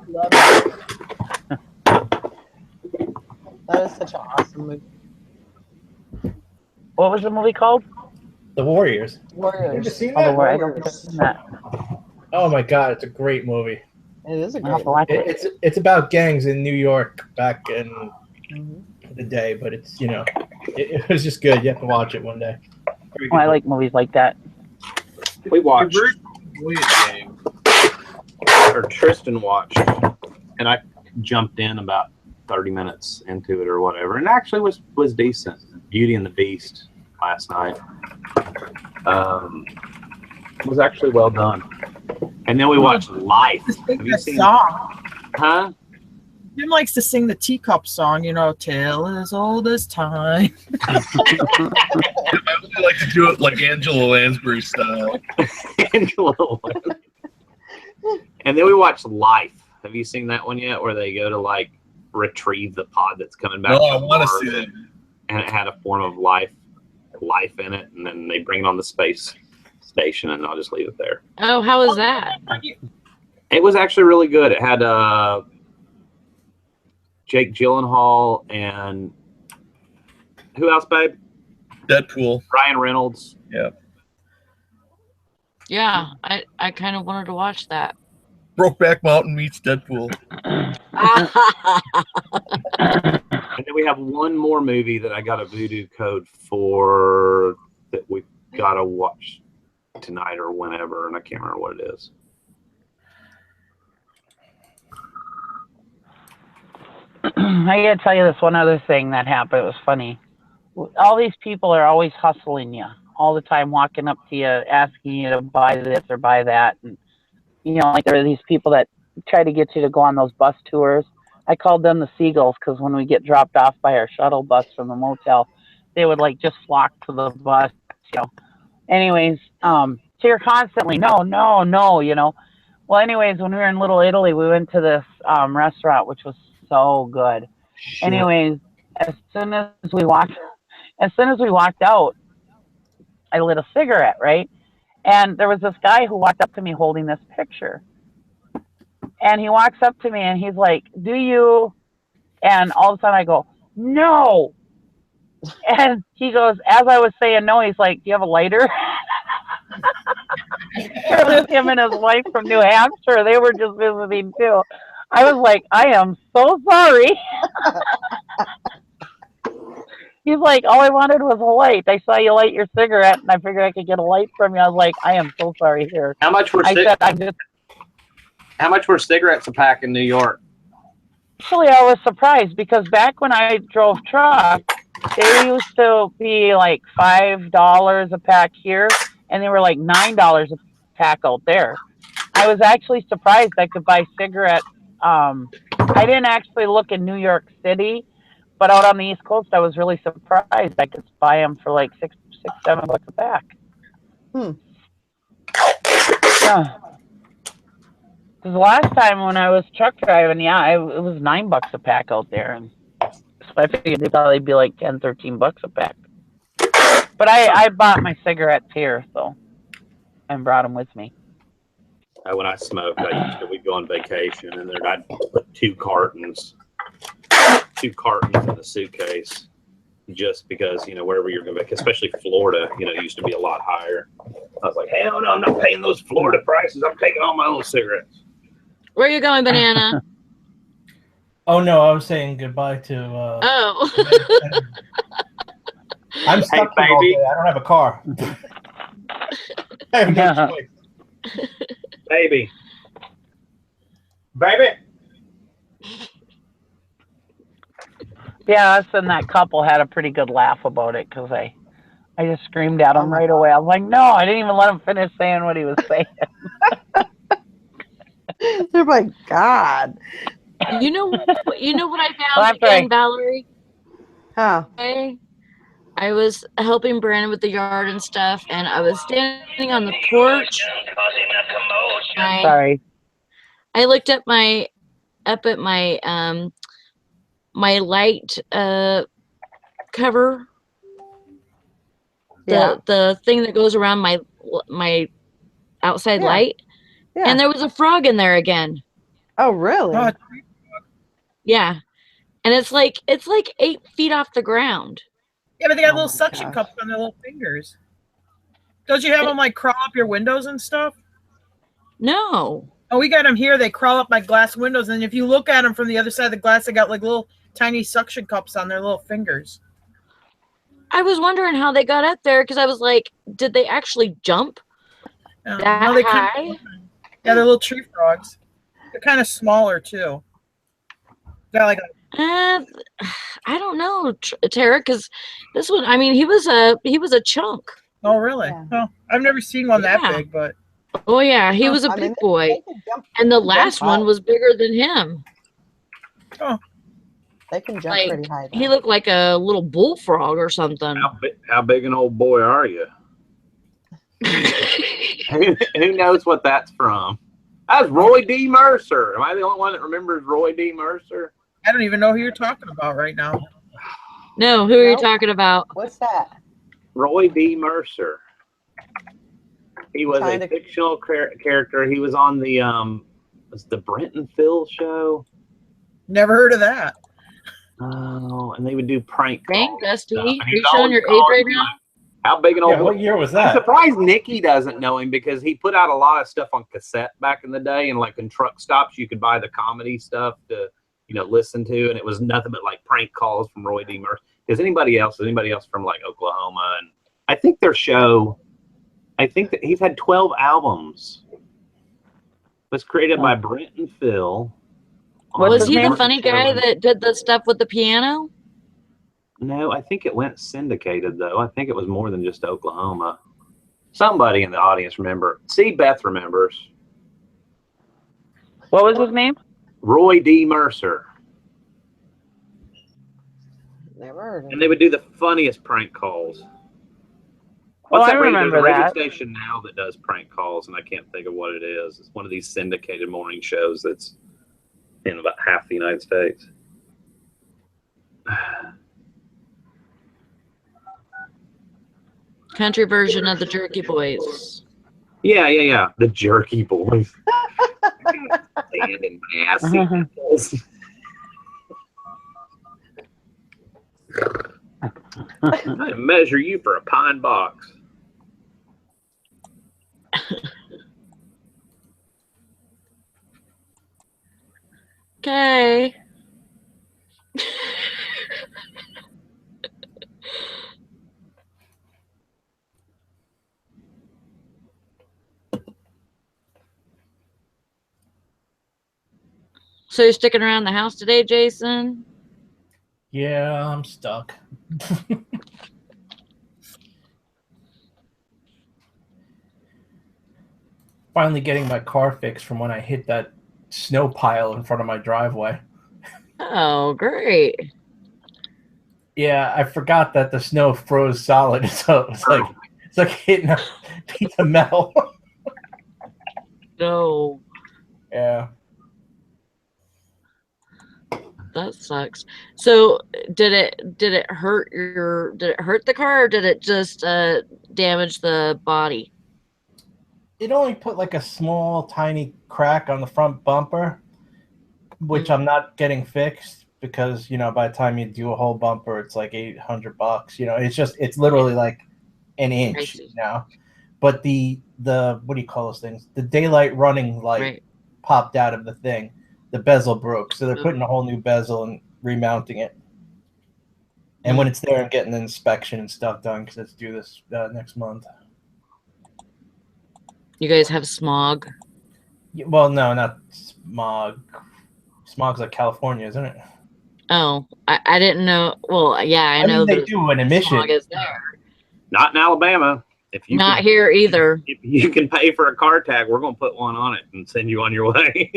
love it. That is such an awesome movie. What was the movie called? The Warriors. Warriors. You ever seen Oh, that? the Warriors. I don't think I've seen that. Oh my God, it's a great movie. It is a I'll have great to watch movie. it. It's about gangs in New York back in the day, but it's it was just good. You have to watch it one day. Oh, I like movies like that. We watched, Game. or Tristan watched, and I jumped in about 30 minutes into it or whatever, and actually was decent. Beauty and the Beast last night was actually well done. And then we watched Life. Have you seen song? Huh? Jim likes to sing the teacup song, tale as old as time. I really like to do it like Angela Lansbury style. Angela Lansbury. And then we watched Life. Have you seen that one yet? Where they go to like retrieve the pod that's coming back. No, I want to see that. And it had a form of life in it, and then they bring it on the space station, and I'll just leave it there. Oh, how was that? It was actually really good. It had Jake Gyllenhaal and who else, babe? Deadpool. Ryan Reynolds. Yeah. Yeah, I kind of wanted to watch that. Brokeback Mountain meets Deadpool. And then we have one more movie that I got a voodoo code for that we gotta watch tonight or whenever, and I can't remember what it is. I gotta tell you this one other thing that happened. It was funny. All these people are always hustling you all the time, walking up to you, asking you to buy this or buy that, and like there are these people that try to get you to go on those bus tours. I called them the seagulls because when we get dropped off by our shuttle bus from the motel, they would like just flock to the bus. Anyways, so you're constantly no. Well, anyways, when we were in Little Italy, we went to this restaurant which was so good. Shit. Anyways, as soon as we walked out, I lit a cigarette, right? And there was this guy who walked up to me holding this picture. And he walks up to me and he's like, "Do you?" And all of a sudden I go, "No." And he goes, as I was saying no, he's like, "Do you have a lighter?" It was him and his wife from New Hampshire. They were just visiting too. I was like, "I am so sorry." He's like, "All I wanted was a light. I saw you light your cigarette, and I figured I could get a light from you." I was like, "I am so sorry here." How much were How much were cigarettes a pack in New York? Actually, I was surprised because back when I drove truck, they used to be like $5 a pack here, and they were like $9 a pack out there. I was actually surprised I could buy cigarettes. I didn't actually look in New York City, but out on the East Coast, I was really surprised I could buy them for like $7 a pack. Yeah. Because the last time when I was truck driving, it was $9 a pack out there, and so I figured they'd probably be like $10-13 a pack. But I bought my cigarettes here, so and brought them with me. When I smoked, we'd go on vacation, and I'd put two cartons in the suitcase, just because, you know, wherever you're going, especially Florida, you know, used to be a lot higher. I was like, hell no, I'm not paying those Florida prices. I'm taking all my own cigarettes. Where are you going, Banana? Oh no, I was saying goodbye to. Oh. I'm stuck here all day. I don't have a car. I have no choice. Baby. Yeah, us and that couple had a pretty good laugh about it because I just screamed at him right away. I'm like, no, I didn't even let him finish saying what he was saying. Oh my God. You know what I found again, Valerie? Huh. I was helping Brandon with the yard and stuff, and I was standing on the porch. Sorry. I looked up at my my light cover. The thing that goes around my outside light. Yeah. And there was a frog in there again. Oh, really? Yeah. And it's like 8 feet off the ground. Yeah, but they got little suction cups on their little fingers. Don't you have them like crawl up your windows and stuff? No. Oh, we got them here. They crawl up my glass windows, and if you look at them from the other side of the glass, they got like little tiny suction cups on their little fingers. I was wondering how they got up there because I was like, did they actually jump that no, they high? Yeah, they're little tree frogs. They're kind of smaller too. They're like I don't know, Tara, because this one, I mean, he was a chunk. Oh, really? Yeah. Oh, I've never seen one that big, but. Oh yeah, he was a big boy, and the last one was bigger than him. Oh, they can jump pretty high. He looked like a little bullfrog or something. How big an old boy are you? Who knows what that's from? That's Roy D. Mercer. Am I the only one that remembers Roy D. Mercer? I don't even know who you're talking about right now. No, who are you talking about? What's that? Roy D. Mercer. He was a fictional character. He was on the Brent and Phil show. Never heard of that. Oh, and they would do prank calls. Dang, Dusty. Are you showing your age right now? How big an old boy? What year was that? I'm surprised Nikki doesn't know him because he put out a lot of stuff on cassette back in the day, and like in truck stops you could buy the comedy stuff to, you know, listen to, and it was nothing but like prank calls from Roy D. Mercer. Is anybody else from like Oklahoma? And I think their show, I think that he's had 12 albums. It was created by Brent and Phil. Was he the funny guy that did the stuff with the piano? No, I think it went syndicated, though. I think it was more than just Oklahoma. Somebody in the audience remember. See, Beth remembers. What was his name? Roy D. Mercer. Never heard of and they would do the funniest prank calls. I remember There's a radio that. station now that does prank calls, and I can't think of what it is. It's one of these syndicated morning shows that's in about half the United States. Country version of the Jerky Boys. Yeah. The Jerky Boys. Standing ass. I measure you for a pine box. Okay. So you're sticking around the house today, Jason? Yeah, I'm stuck. Finally getting my car fixed from when I hit that snow pile in front of my driveway. Oh, great. Yeah, I forgot that the snow froze solid, so it's like hitting a piece of metal. No. Yeah. That sucks. So did it hurt the car, or did it just damage the body? It only put like a small tiny crack on the front bumper, which I'm not getting fixed because by the time you do a whole bumper, it's like $800. It's literally like an inch now. But the what do you call those things? The daylight running light popped out of the thing. The bezel broke, so they're putting a whole new bezel and remounting it. And when it's there, I'm getting the inspection and stuff done because it's due this next month. You guys have smog? Well, no, not smog. Smog's like California, isn't it? Oh, I didn't know. Well, yeah, I know they do an emission. Smog is there. Not in Alabama. If you not here either. If you can pay for a car tag, we're going to put one on it and send you on your way.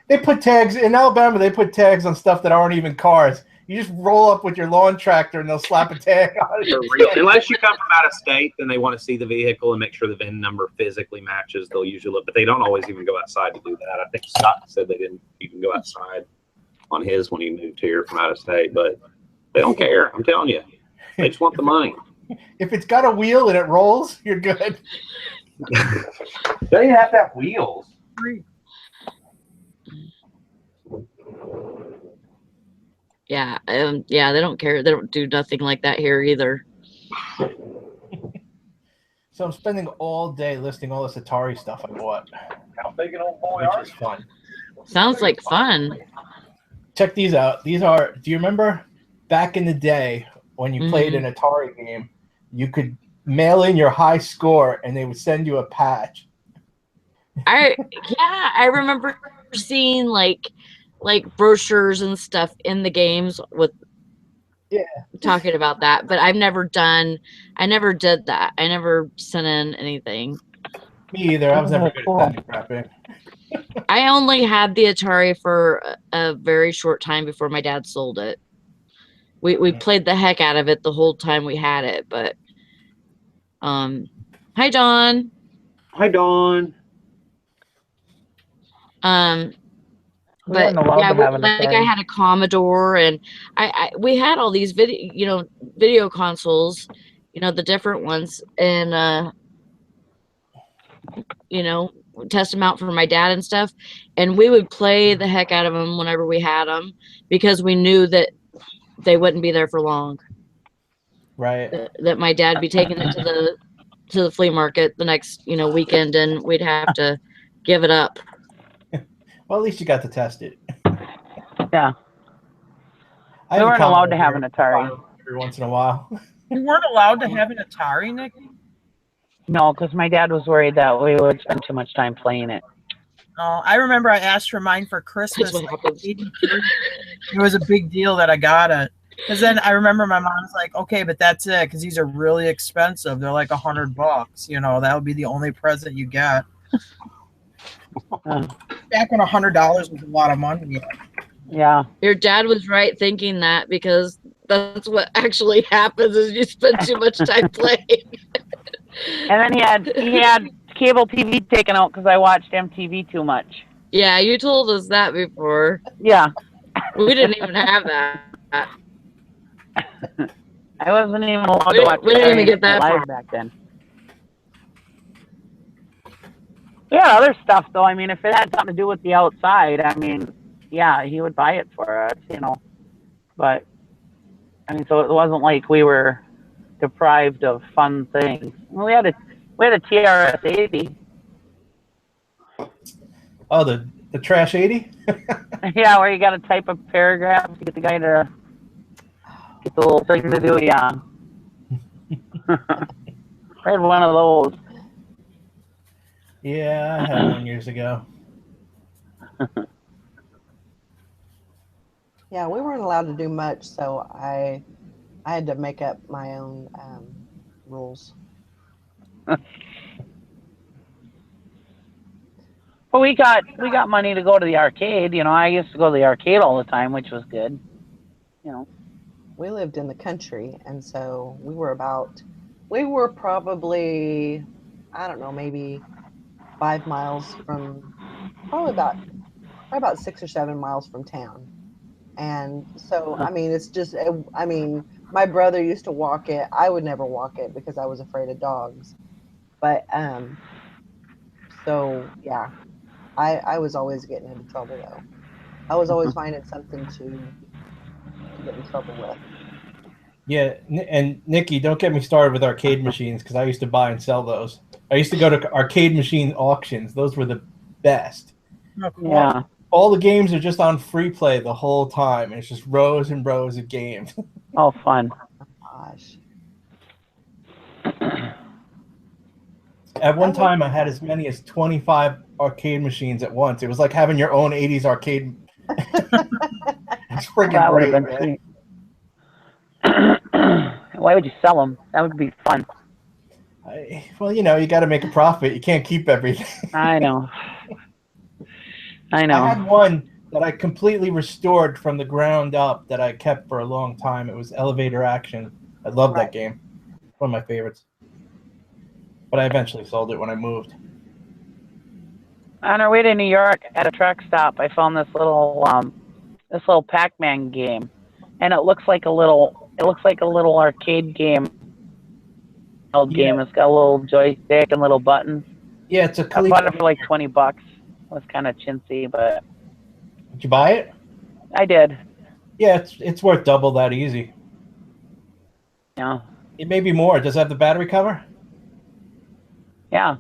They put tags in Alabama. They put tags on stuff that aren't even cars. You just roll up with your lawn tractor and they'll slap a tag on it. Unless you come from out of state, then they want to see the vehicle and make sure the VIN number physically matches. They'll usually look, but they don't always even go outside to do that. I think Scott said they didn't even go outside on his when he moved here from out of state, but they don't care. I'm telling you, they just want the money. If it's got a wheel and it rolls, you're good. They have to have wheels. Yeah, they don't care. They don't do nothing like that here either. So I'm spending all day listing all this Atari stuff I bought. How big an old boy which is fun. Sounds like fun. Check these out. These are. Do you remember back in the day when you played an Atari game, you could mail in your high score and they would send you a patch? I remember seeing like brochures and stuff in the games with talking about that, but I never did that. I never sent in anything. Me either. I was never good at that crapping. I only had the Atari for a very short time before my dad sold it. We played the heck out of it the whole time we had it, but hi Dawn. Hi Dawn. But yeah, I had a Commodore, and we had all these video consoles, the different ones, and test them out for my dad and stuff, and we would play the heck out of them whenever we had them because we knew that they wouldn't be there for long. Right. That my dad'd be taking it to the flea market the next weekend, and we'd have to give it up. Well, at least you got to test it. Yeah. We weren't allowed to have an Atari. Every once in a while. You weren't allowed to have an Atari, Nikki? No, because my dad was worried that we would spend too much time playing it. Oh, I remember I asked for mine for Christmas. It was a big deal that I got it. Because then I remember my mom's like, okay, but that's it, because these are really expensive. They're like $100. That would be the only present you get. Back when $100 was a lot of money. Yeah. Your dad was right thinking that, because that's what actually happens is you spend too much time playing. And then he had cable TV taken out because I watched MTV too much. Yeah, you told us that before. Yeah. We didn't even have that. I wasn't even allowed to watch. We didn't even get that far back then. Yeah, other stuff though. I mean, if it had something to do with the outside, I mean, yeah, he would buy it for us, But I mean, so it wasn't like we were deprived of fun things. We had a TRS 80. Oh, the trash 80? Yeah, where you got to type a paragraph to get the guy to get the little thing to do. Yeah. I had one of those. Yeah, I had one years ago. Yeah, we weren't allowed to do much, so I had to make up my own rules. Well, we got money to go to the arcade. I used to go to the arcade all the time, which was good. We lived in the country, and so we were probably, I don't know, maybe 5 miles from, probably about 6 or 7 miles from town. And so, I mean, it's just, my brother used to walk it. I would never walk it because I was afraid of dogs. But, so yeah, I was always getting into trouble though. I was always finding something to get in trouble with. Yeah, and Nikki, don't get me started with arcade machines because I used to buy and sell those. I used to go to arcade machine auctions. Those were the best. Yeah. All the games are just on free play the whole time. It's just rows and rows of games. Oh, fun. Gosh. At one time, I had as many as 25 arcade machines at once. It was like having your own 80s arcade. It's freaking That would have great, been man. sweet. Why would you sell them? That would be fun. Well, you know, you got to make a profit. You can't keep everything. I know. I know. I had one that I completely restored from the ground up that I kept for a long time. It was Elevator Action. I love that game. One of my favorites. But I eventually sold it when I moved. On our way to New York, at a truck stop, I found this little Pac-Man game, and it looks like a little arcade game. Game. It's got a little joystick and little buttons. Yeah, it's a. I bought it for like $20. It was kind of chintzy, but. Did you buy it? I did. Yeah, it's worth double that easy. Yeah. It may be more. Does it have the battery cover? Yeah.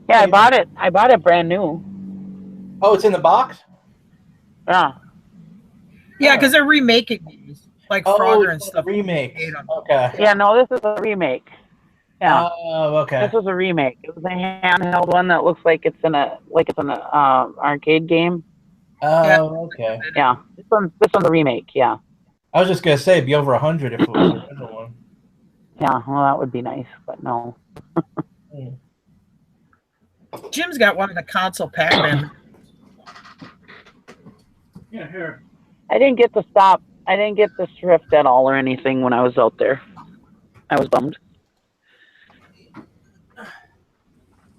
Yeah, I bought it. I bought it brand new. Oh, it's in the box? Yeah. Yeah, because they're remaking these, like Frogger and stuff. Remake. Okay. Yeah, no, this is a remake. Yeah. Oh, okay. This was a remake. It was a handheld one that looks like it's in an arcade game. Oh, okay. Yeah. This one's a remake. Yeah. I was just gonna say it'd be over 100 if it was the original one. Yeah. Well, that would be nice, but no. Jim's got one of the console Pac-Man. Yeah, here. I didn't get to stop. I didn't get to thrift at all or anything when I was out there. I was bummed.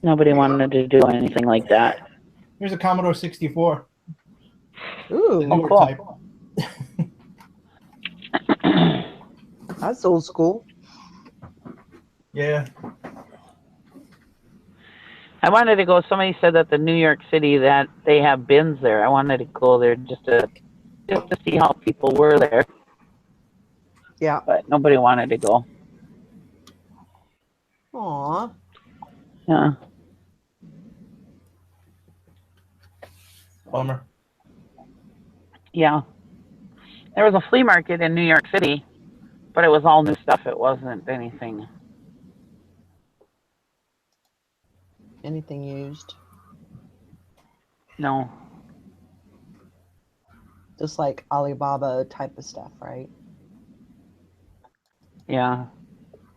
Nobody wanted to do anything like that. Here's a Commodore 64. Ooh, Newer cool. type. That's old school. Yeah. I wanted to go. Somebody said that the New York City that they have bins there. I wanted to go there just to see how people were there. Yeah. But nobody wanted to go. Aw. Yeah. Bummer. Yeah. There was a flea market in New York City, but it was all new stuff. It wasn't anything. Anything used? No. Just like Alibaba type of stuff, right? Yeah.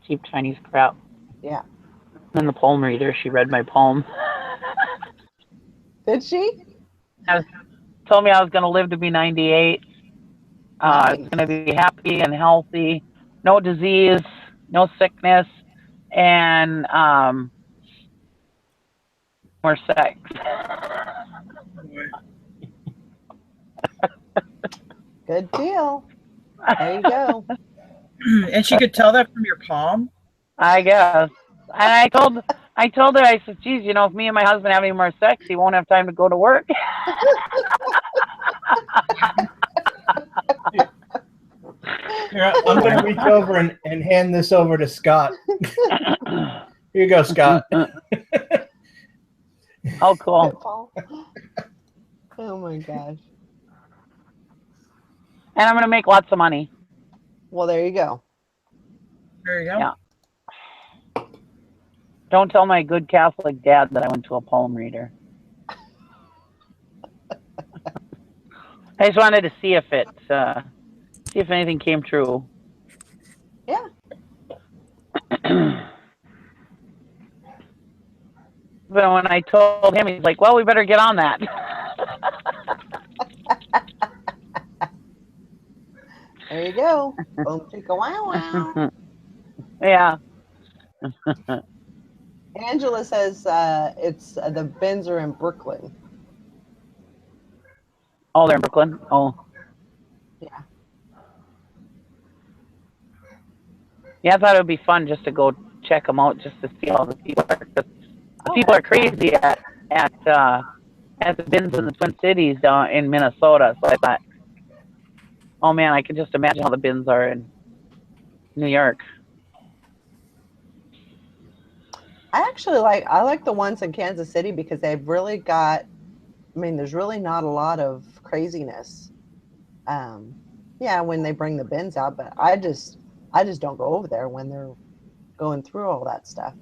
Cheap Chinese crap. Yeah. And the palm reader, she read my palm. Did she? Told me I was going to live to be 98. I was going to be happy and healthy, no disease, no sickness, and more sex. Good deal. There you go. And she could tell that from your palm? I guess. And I told her, I said, geez, you know, if me and my husband have any more sex, he won't have time to go to work. Here, I'm going to reach over and hand this over to Scott. Here you go, Scott. Oh, cool. Oh, my gosh. And I'm going to make lots of money. Well, there you go. There you go. Yeah. Don't tell my good Catholic dad that I went to a palm reader. I just wanted to see if anything came true. Yeah. But when I told him, he's like, well, we better get on that. There you go. Boom, chicka, wow, wow. Yeah. Angela says it's the bins are in Brooklyn. Oh, they're in Brooklyn? Oh. Yeah. Yeah, I thought it would be fun just to go check them out, just to see how the people are. The people are crazy at at the bins in the Twin Cities down in Minnesota. So I thought, oh man, I can just imagine how the bins are in New York. I like the ones in Kansas City because they've really got, I mean, there's really not a lot of craziness. Yeah, when they bring the bins out, but I just don't go over there when they're going through all that stuff.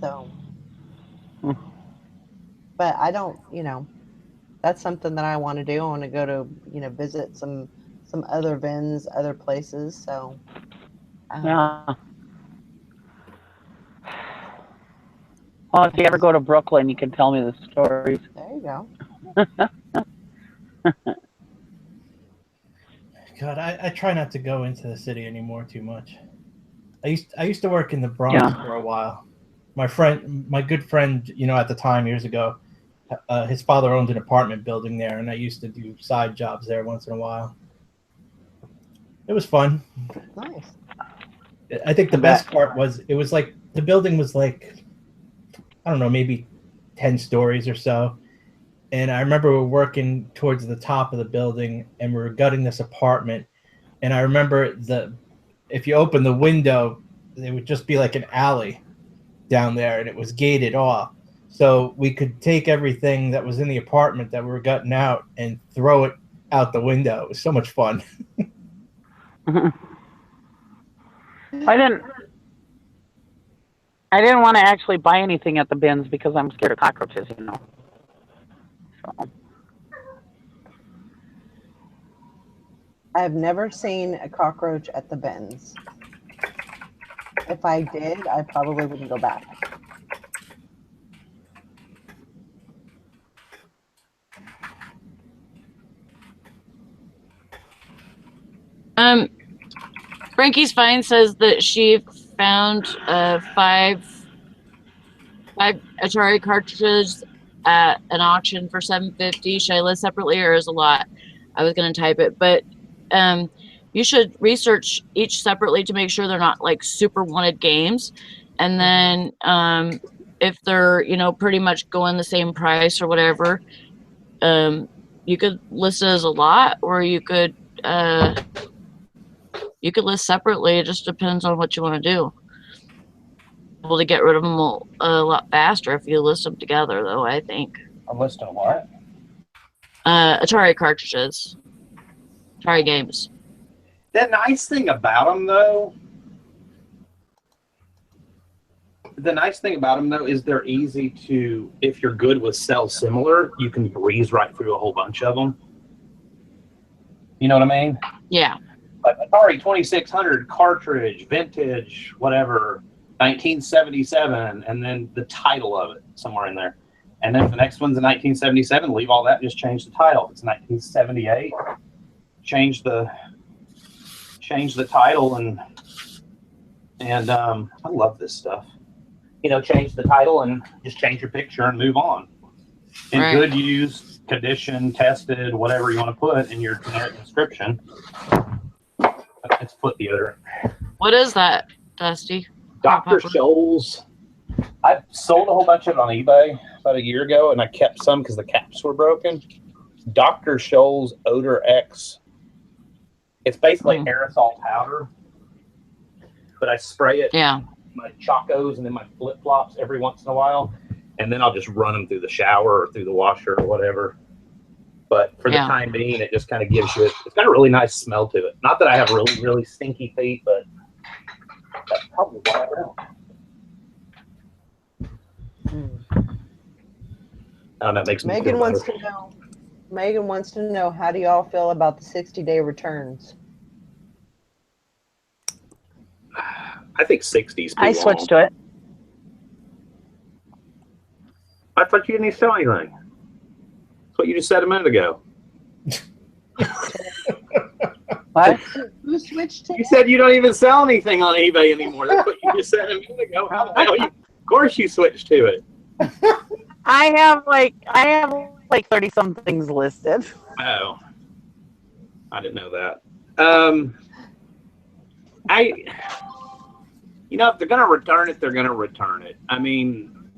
So, but I don't, that's something that I want to do. I want to go to, visit some other bins, other places. So, Yeah. Well, if you ever go to Brooklyn, you can tell me the stories. There you go. God, I try not to go into the city anymore too much. I used to work in the Bronx for a while. My good friend, at the time years ago, his father owned an apartment building there, and I used to do side jobs there once in a while. It was fun. Nice. I think the best part was it was like the building was like, I don't know, maybe 10 stories or so. And I remember we were working towards the top of the building and we were gutting this apartment. And I remember if you open the window, it would just be like an alley down there and it was gated off. So we could take everything that was in the apartment that we were gutting out and throw it out the window. It was so much fun. I didn't want to actually buy anything at the bins because I'm scared of cockroaches, So. I've never seen a cockroach at the bins. If I did, I probably wouldn't go back. Frankie's Fine says that she found 5 Atari cartridges at an auction for $750. Should I list separately or is a lot? I was going to type it, but you should research each separately to make sure they're not like super wanted games. And then if they're, pretty much going the same price or whatever, you could list it as a lot, or you could list separately. It just depends on what you want to do. Able to get rid of them a lot faster if you list them together, though, I think. A list of what? Atari cartridges. Atari games. The nice thing about them, though, is they're easy to, if you're good with sell similar, you can breeze right through a whole bunch of them. You know what I mean? Yeah. Like Atari 2600 cartridge, vintage, whatever, 1977, and then the title of it somewhere in there. And then if the next one's in 1977, leave all that, just change the title. If it's 1978, change the title, and I love this stuff. Change the title and just change your picture and move on. In good use, condition, tested, whatever you want to put in your generic description. It's foot deodorant. What is that, Dusty? Dr. Scholl's. I sold a whole bunch of it on eBay about a year ago, and I kept some because the caps were broken. Dr. Scholl's Odor X. It's basically aerosol powder, but I spray it in my Chacos and then my flip-flops every once in a while, and then I'll just run them through the shower or through the washer or whatever. But for the time being, it just kind of gives you, it's got a really nice smell to it. Not that I have really, really stinky feet, but that's probably why I don't know, it makes me Megan wants to know, how do y'all feel about the 60-day returns? I think 60s. I switched to it. I thought you didn't need to sell anything. That's what you just said a minute ago. What? Who switched to You said you don't even sell anything on eBay anymore. That's what you just said a minute ago. How the hell of course you switched to it. I have like 30 some things listed. Oh, I didn't know that. If they're gonna return it, they're gonna return it. I mean,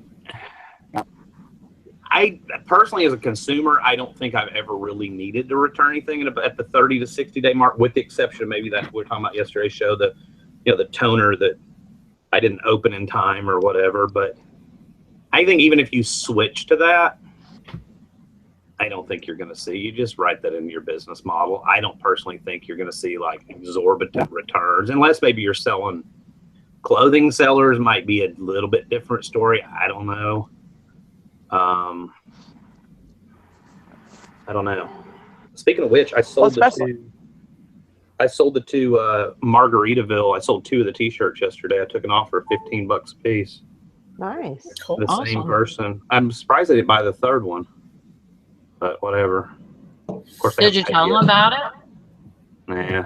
I personally, as a consumer, I don't think I've ever really needed to return anything at the 30 to 60 day mark, with the exception of maybe that we were talking about yesterday's show, the toner that I didn't open in time or whatever. But I think even if you switch to that, I don't think you're going to see. You just write that in your business model. I don't personally think you're going to see like exorbitant returns, unless maybe you're selling clothing. Sellers might be a little bit different story. I don't know. I don't know. Speaking of which, I sold the two Margaritaville. I sold 2 of the t-shirts yesterday. I took an offer of $15 a piece. Nice. Cool. The same person. I'm surprised they didn't buy the third one. But whatever. Of course, Did you tell them about it? Nah.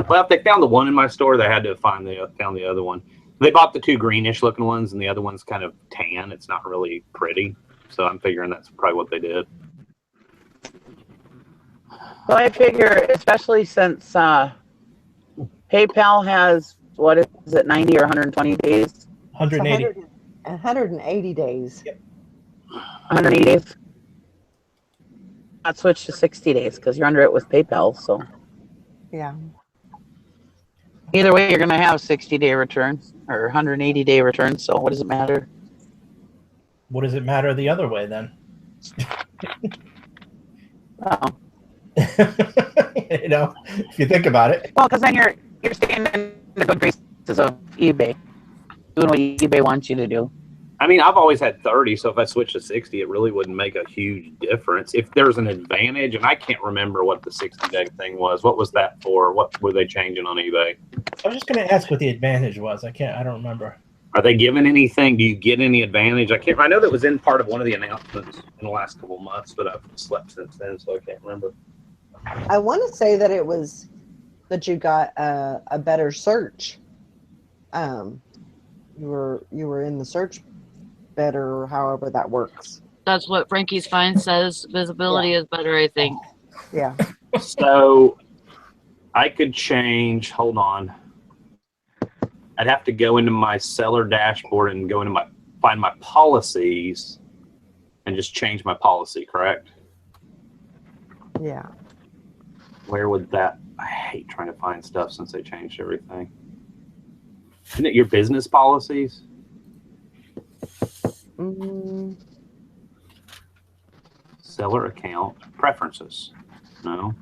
Well, if they found the one in my store, they had to found the other one. They bought the 2 greenish looking ones, and the other one's kind of tan. It's not really pretty. So I'm figuring that's probably what they did. Well, I figure, especially since PayPal has, what is it, 90 or 120 days? 180. 180 days. Yep. 180 days. Not switch to 60 days because you're under it with PayPal. So Yeah. either way, you're going to have 60-day returns or 180-day returns. So what does it matter? What does it matter the other way then? Oh. You know, if you think about it. Well, because then you're staying in the good graces of eBay, doing what eBay wants you to do. I mean, I've always had 30, so if I switch to 60, it really wouldn't make a huge difference. If there's an advantage, and I can't remember what the 60-day thing was. What was that for? What were they changing on eBay? I was just going to ask what the advantage was. I don't remember. Are they giving anything? Do you get any advantage? I know that was in part of one of the announcements in the last couple of months, but I've slept since then, so I can't remember. I want to say that it was that you got a better search. You were in the search better, however that works. That's what Frankie's Find says. Visibility is better, I think. Yeah. So I could change. Hold on. I'd have to go into my seller dashboard and go into find my policies and just change my policy, correct? Yeah. Where would that? I hate trying to find stuff since they changed everything. Isn't it your business policies? Seller account preferences. No.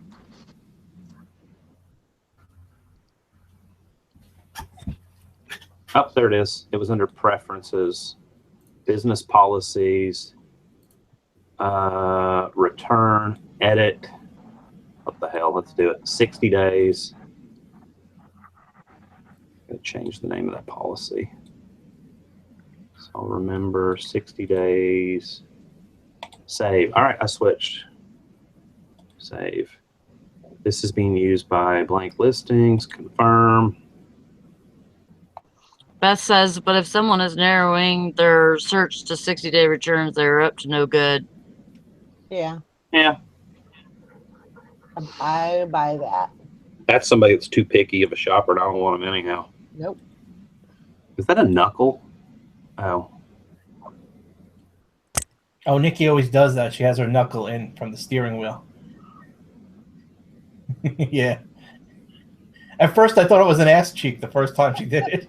Oh, there it is. It was under preferences, business policies, return, edit. What the hell? Let's do it. 60 days. I'm going to change the name of that policy. So I'll remember 60 days. Save. All right, I switched. Save. This is being used by blank listings. Confirm. Beth says, but if someone is narrowing their search to 60-day returns, they're up to no good. Yeah. Yeah. I buy that. That's somebody that's too picky of a shopper, and I don't want them anyhow. Nope. Is that a knuckle? Oh. Oh, Nikki always does that. She has her knuckle in from the steering wheel. Yeah. At first, I thought it was an ass cheek the first time she did it.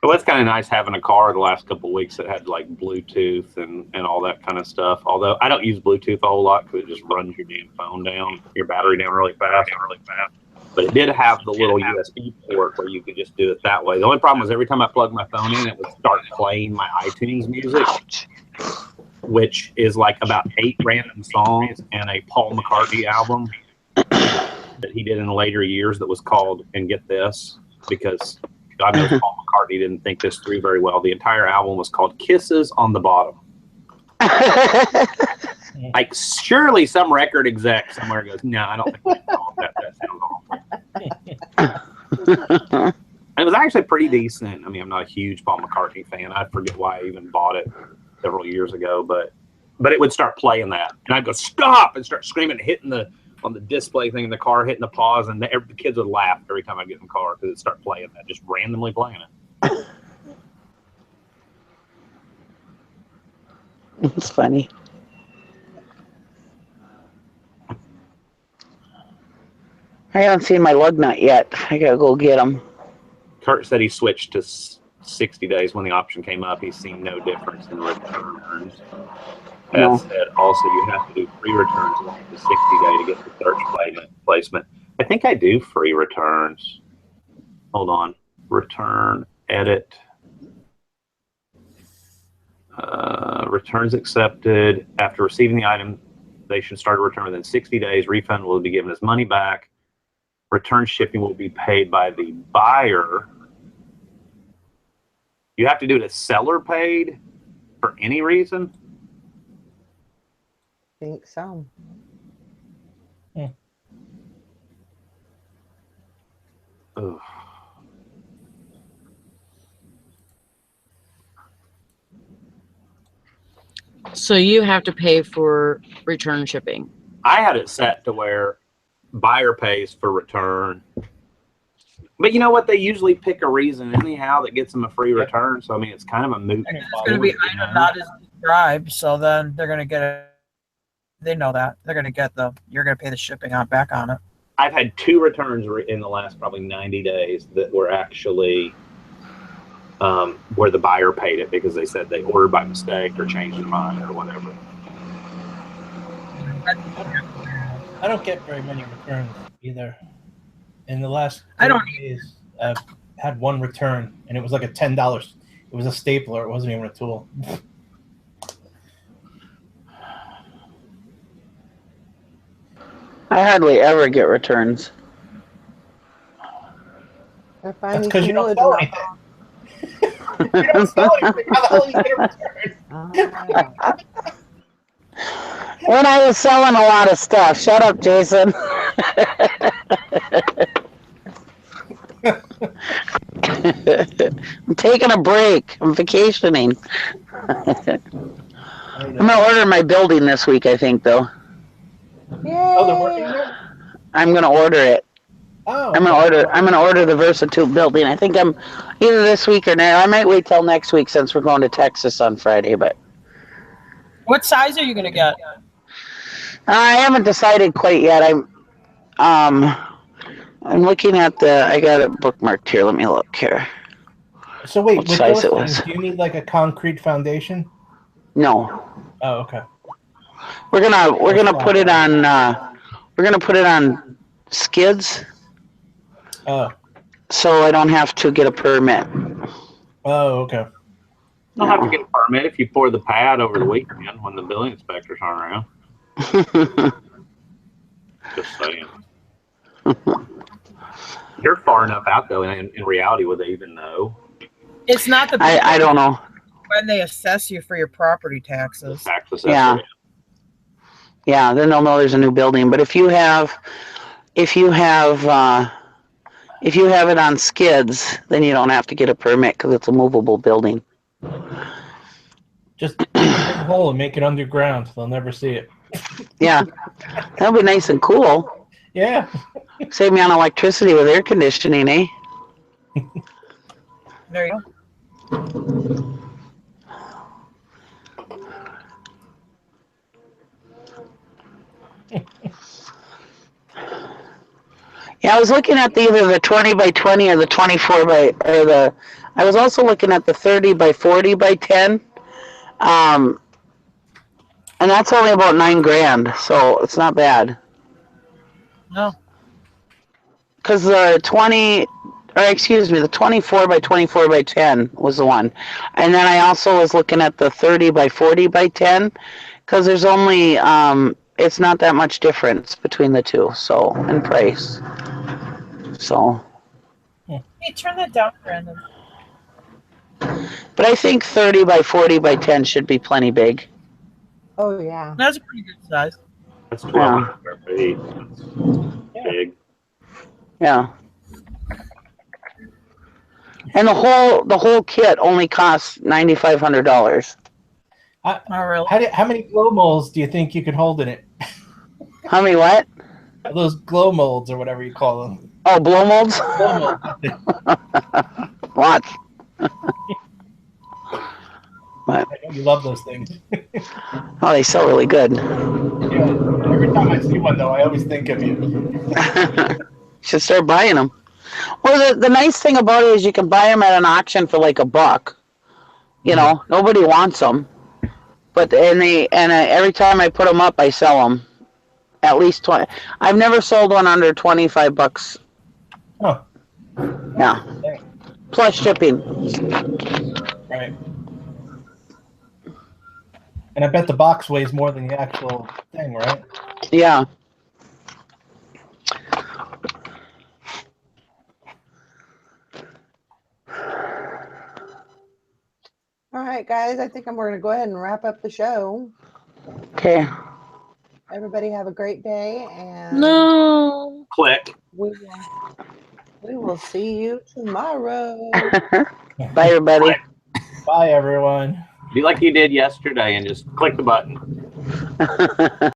Well, it's kind of nice having a car the last couple of weeks that had like Bluetooth and all that kind of stuff. Although I don't use Bluetooth a whole lot because it just runs your damn phone down, your battery down really fast. But it did have the little USB port where you could just do it that way. The only problem was every time I plugged my phone in, it would start playing my iTunes music, which is like about 8 random songs and a Paul McCartney album that he did in later years that was called, and get this, because God knows Paul McCartney didn't think this through very well. The entire album was called Kisses on the Bottom. Like, surely some record exec somewhere goes, no, I don't think we can call it that. That sounds awful. It was actually pretty decent. I mean, I'm not a huge Paul McCartney fan. I forget why I even bought it several years ago, but it would start playing that. And I'd go, stop, and start screaming, hitting the on the display thing in the car, hitting the pause, and the kids would laugh every time I get in the car because it'd start playing that, just randomly playing it. It's funny. I haven't seen my lug nut yet. I gotta go get them. Kurt said he switched to 60 days when the option came up. He's seen no difference in returns. Beth said also you have to do free returns along the 60 day to get the search placement. I think I do free returns. Hold on. Return, edit. Returns accepted. After receiving the item, they should start a return within 60 days. Refund will be given as money back. Return shipping will be paid by the buyer. You have to do it as seller paid for any reason? I think so. Yeah. Ugh. So you have to pay for return shipping. I had it set to where buyer pays for return. But you know what? They usually pick a reason anyhow that gets them a free return. So, I mean, it's kind of a moot. It's going to be item not as described. So then they're going to get it. They know that. They're going to get you're going to pay the shipping back on it. I've had 2 returns in the last probably 90 days that were actually where the buyer paid it because they said they ordered by mistake or changed their mind or whatever. I don't get very many returns either. In the last 2 days, I've had 1 return, and it was like a $10. It was a stapler. It wasn't even a tool. I hardly ever get returns. That's because you don't sell anything. You don't sell anything. How the hell are you going to return? When I was selling a lot of stuff. Shut up, Jason. I'm taking a break. I'm vacationing. I'm going to order my building this week, I think, though. Yay. Oh, they're working on it? I'm going to order it. Oh, I'm gonna order the Versatube building. I think I'm either this week or now. I might wait till next week since we're going to Texas on Friday. But what size are you gonna get? I haven't decided quite yet. I'm looking at I got it bookmarked here. Let me look here. So wait, what size it was? Do you need like a concrete foundation? No. Oh, okay. We're gonna put it on. We're gonna put it on skids. Oh. So I don't have to get a permit. Oh, okay. You don't have to get a permit if you pour the pad over the weekend when the building inspectors aren't around. Just saying. You're far enough out though. In reality, would they even know? It's not the. I don't know. When they assess you for your property taxes. Tax assessor. Yeah. Yeah, then they'll know there's a new building. But if you have it on skids, then you don't have to get a permit because it's a movable building. Just dig a big hole and make it underground. They'll never see it. Yeah, that'll be nice and cool. Yeah. Save me on electricity with air conditioning, eh? There you go. Yeah, I was looking at either the 20 by 20 or the 24 by, I was also looking at the 30 by 40 by 10. And that's only about $9,000, so it's not bad. No. Because the 24 by 24 by 10 was the one. And then I also was looking at the 30 by 40 by 10, because there's only, it's not that much difference between the two, so, in price. So. Hey, turn that down, Brandon. But I think 30 by 40 by 10 should be plenty big. Oh, yeah. That's a pretty good size. That's 12 square feet. That's big. Yeah. And the whole kit only costs $9,500. Not really. How many blow molds do you think you could hold in it? How many what? Those glow molds or whatever you call them. Oh, blow molds? Glow molds. Watch. I know you love those things. Oh, they sell really good. Yeah. Every time I see one, though, I always think of you. Should start buying them. Well, the nice thing about it is you can buy them at an auction for like $1. You know, nobody wants them. But every time I put them up, I sell them. At least 20. I've never sold one under $25. Huh. Yeah. Plus shipping. Right. And I bet the box weighs more than the actual thing, right? Yeah. All right, guys. I think we're going to go ahead and wrap up the show. Okay. Everybody have a great day, and No. Click. we will see you tomorrow. Bye, everybody. Bye, everyone. Be like you did yesterday and just click the button.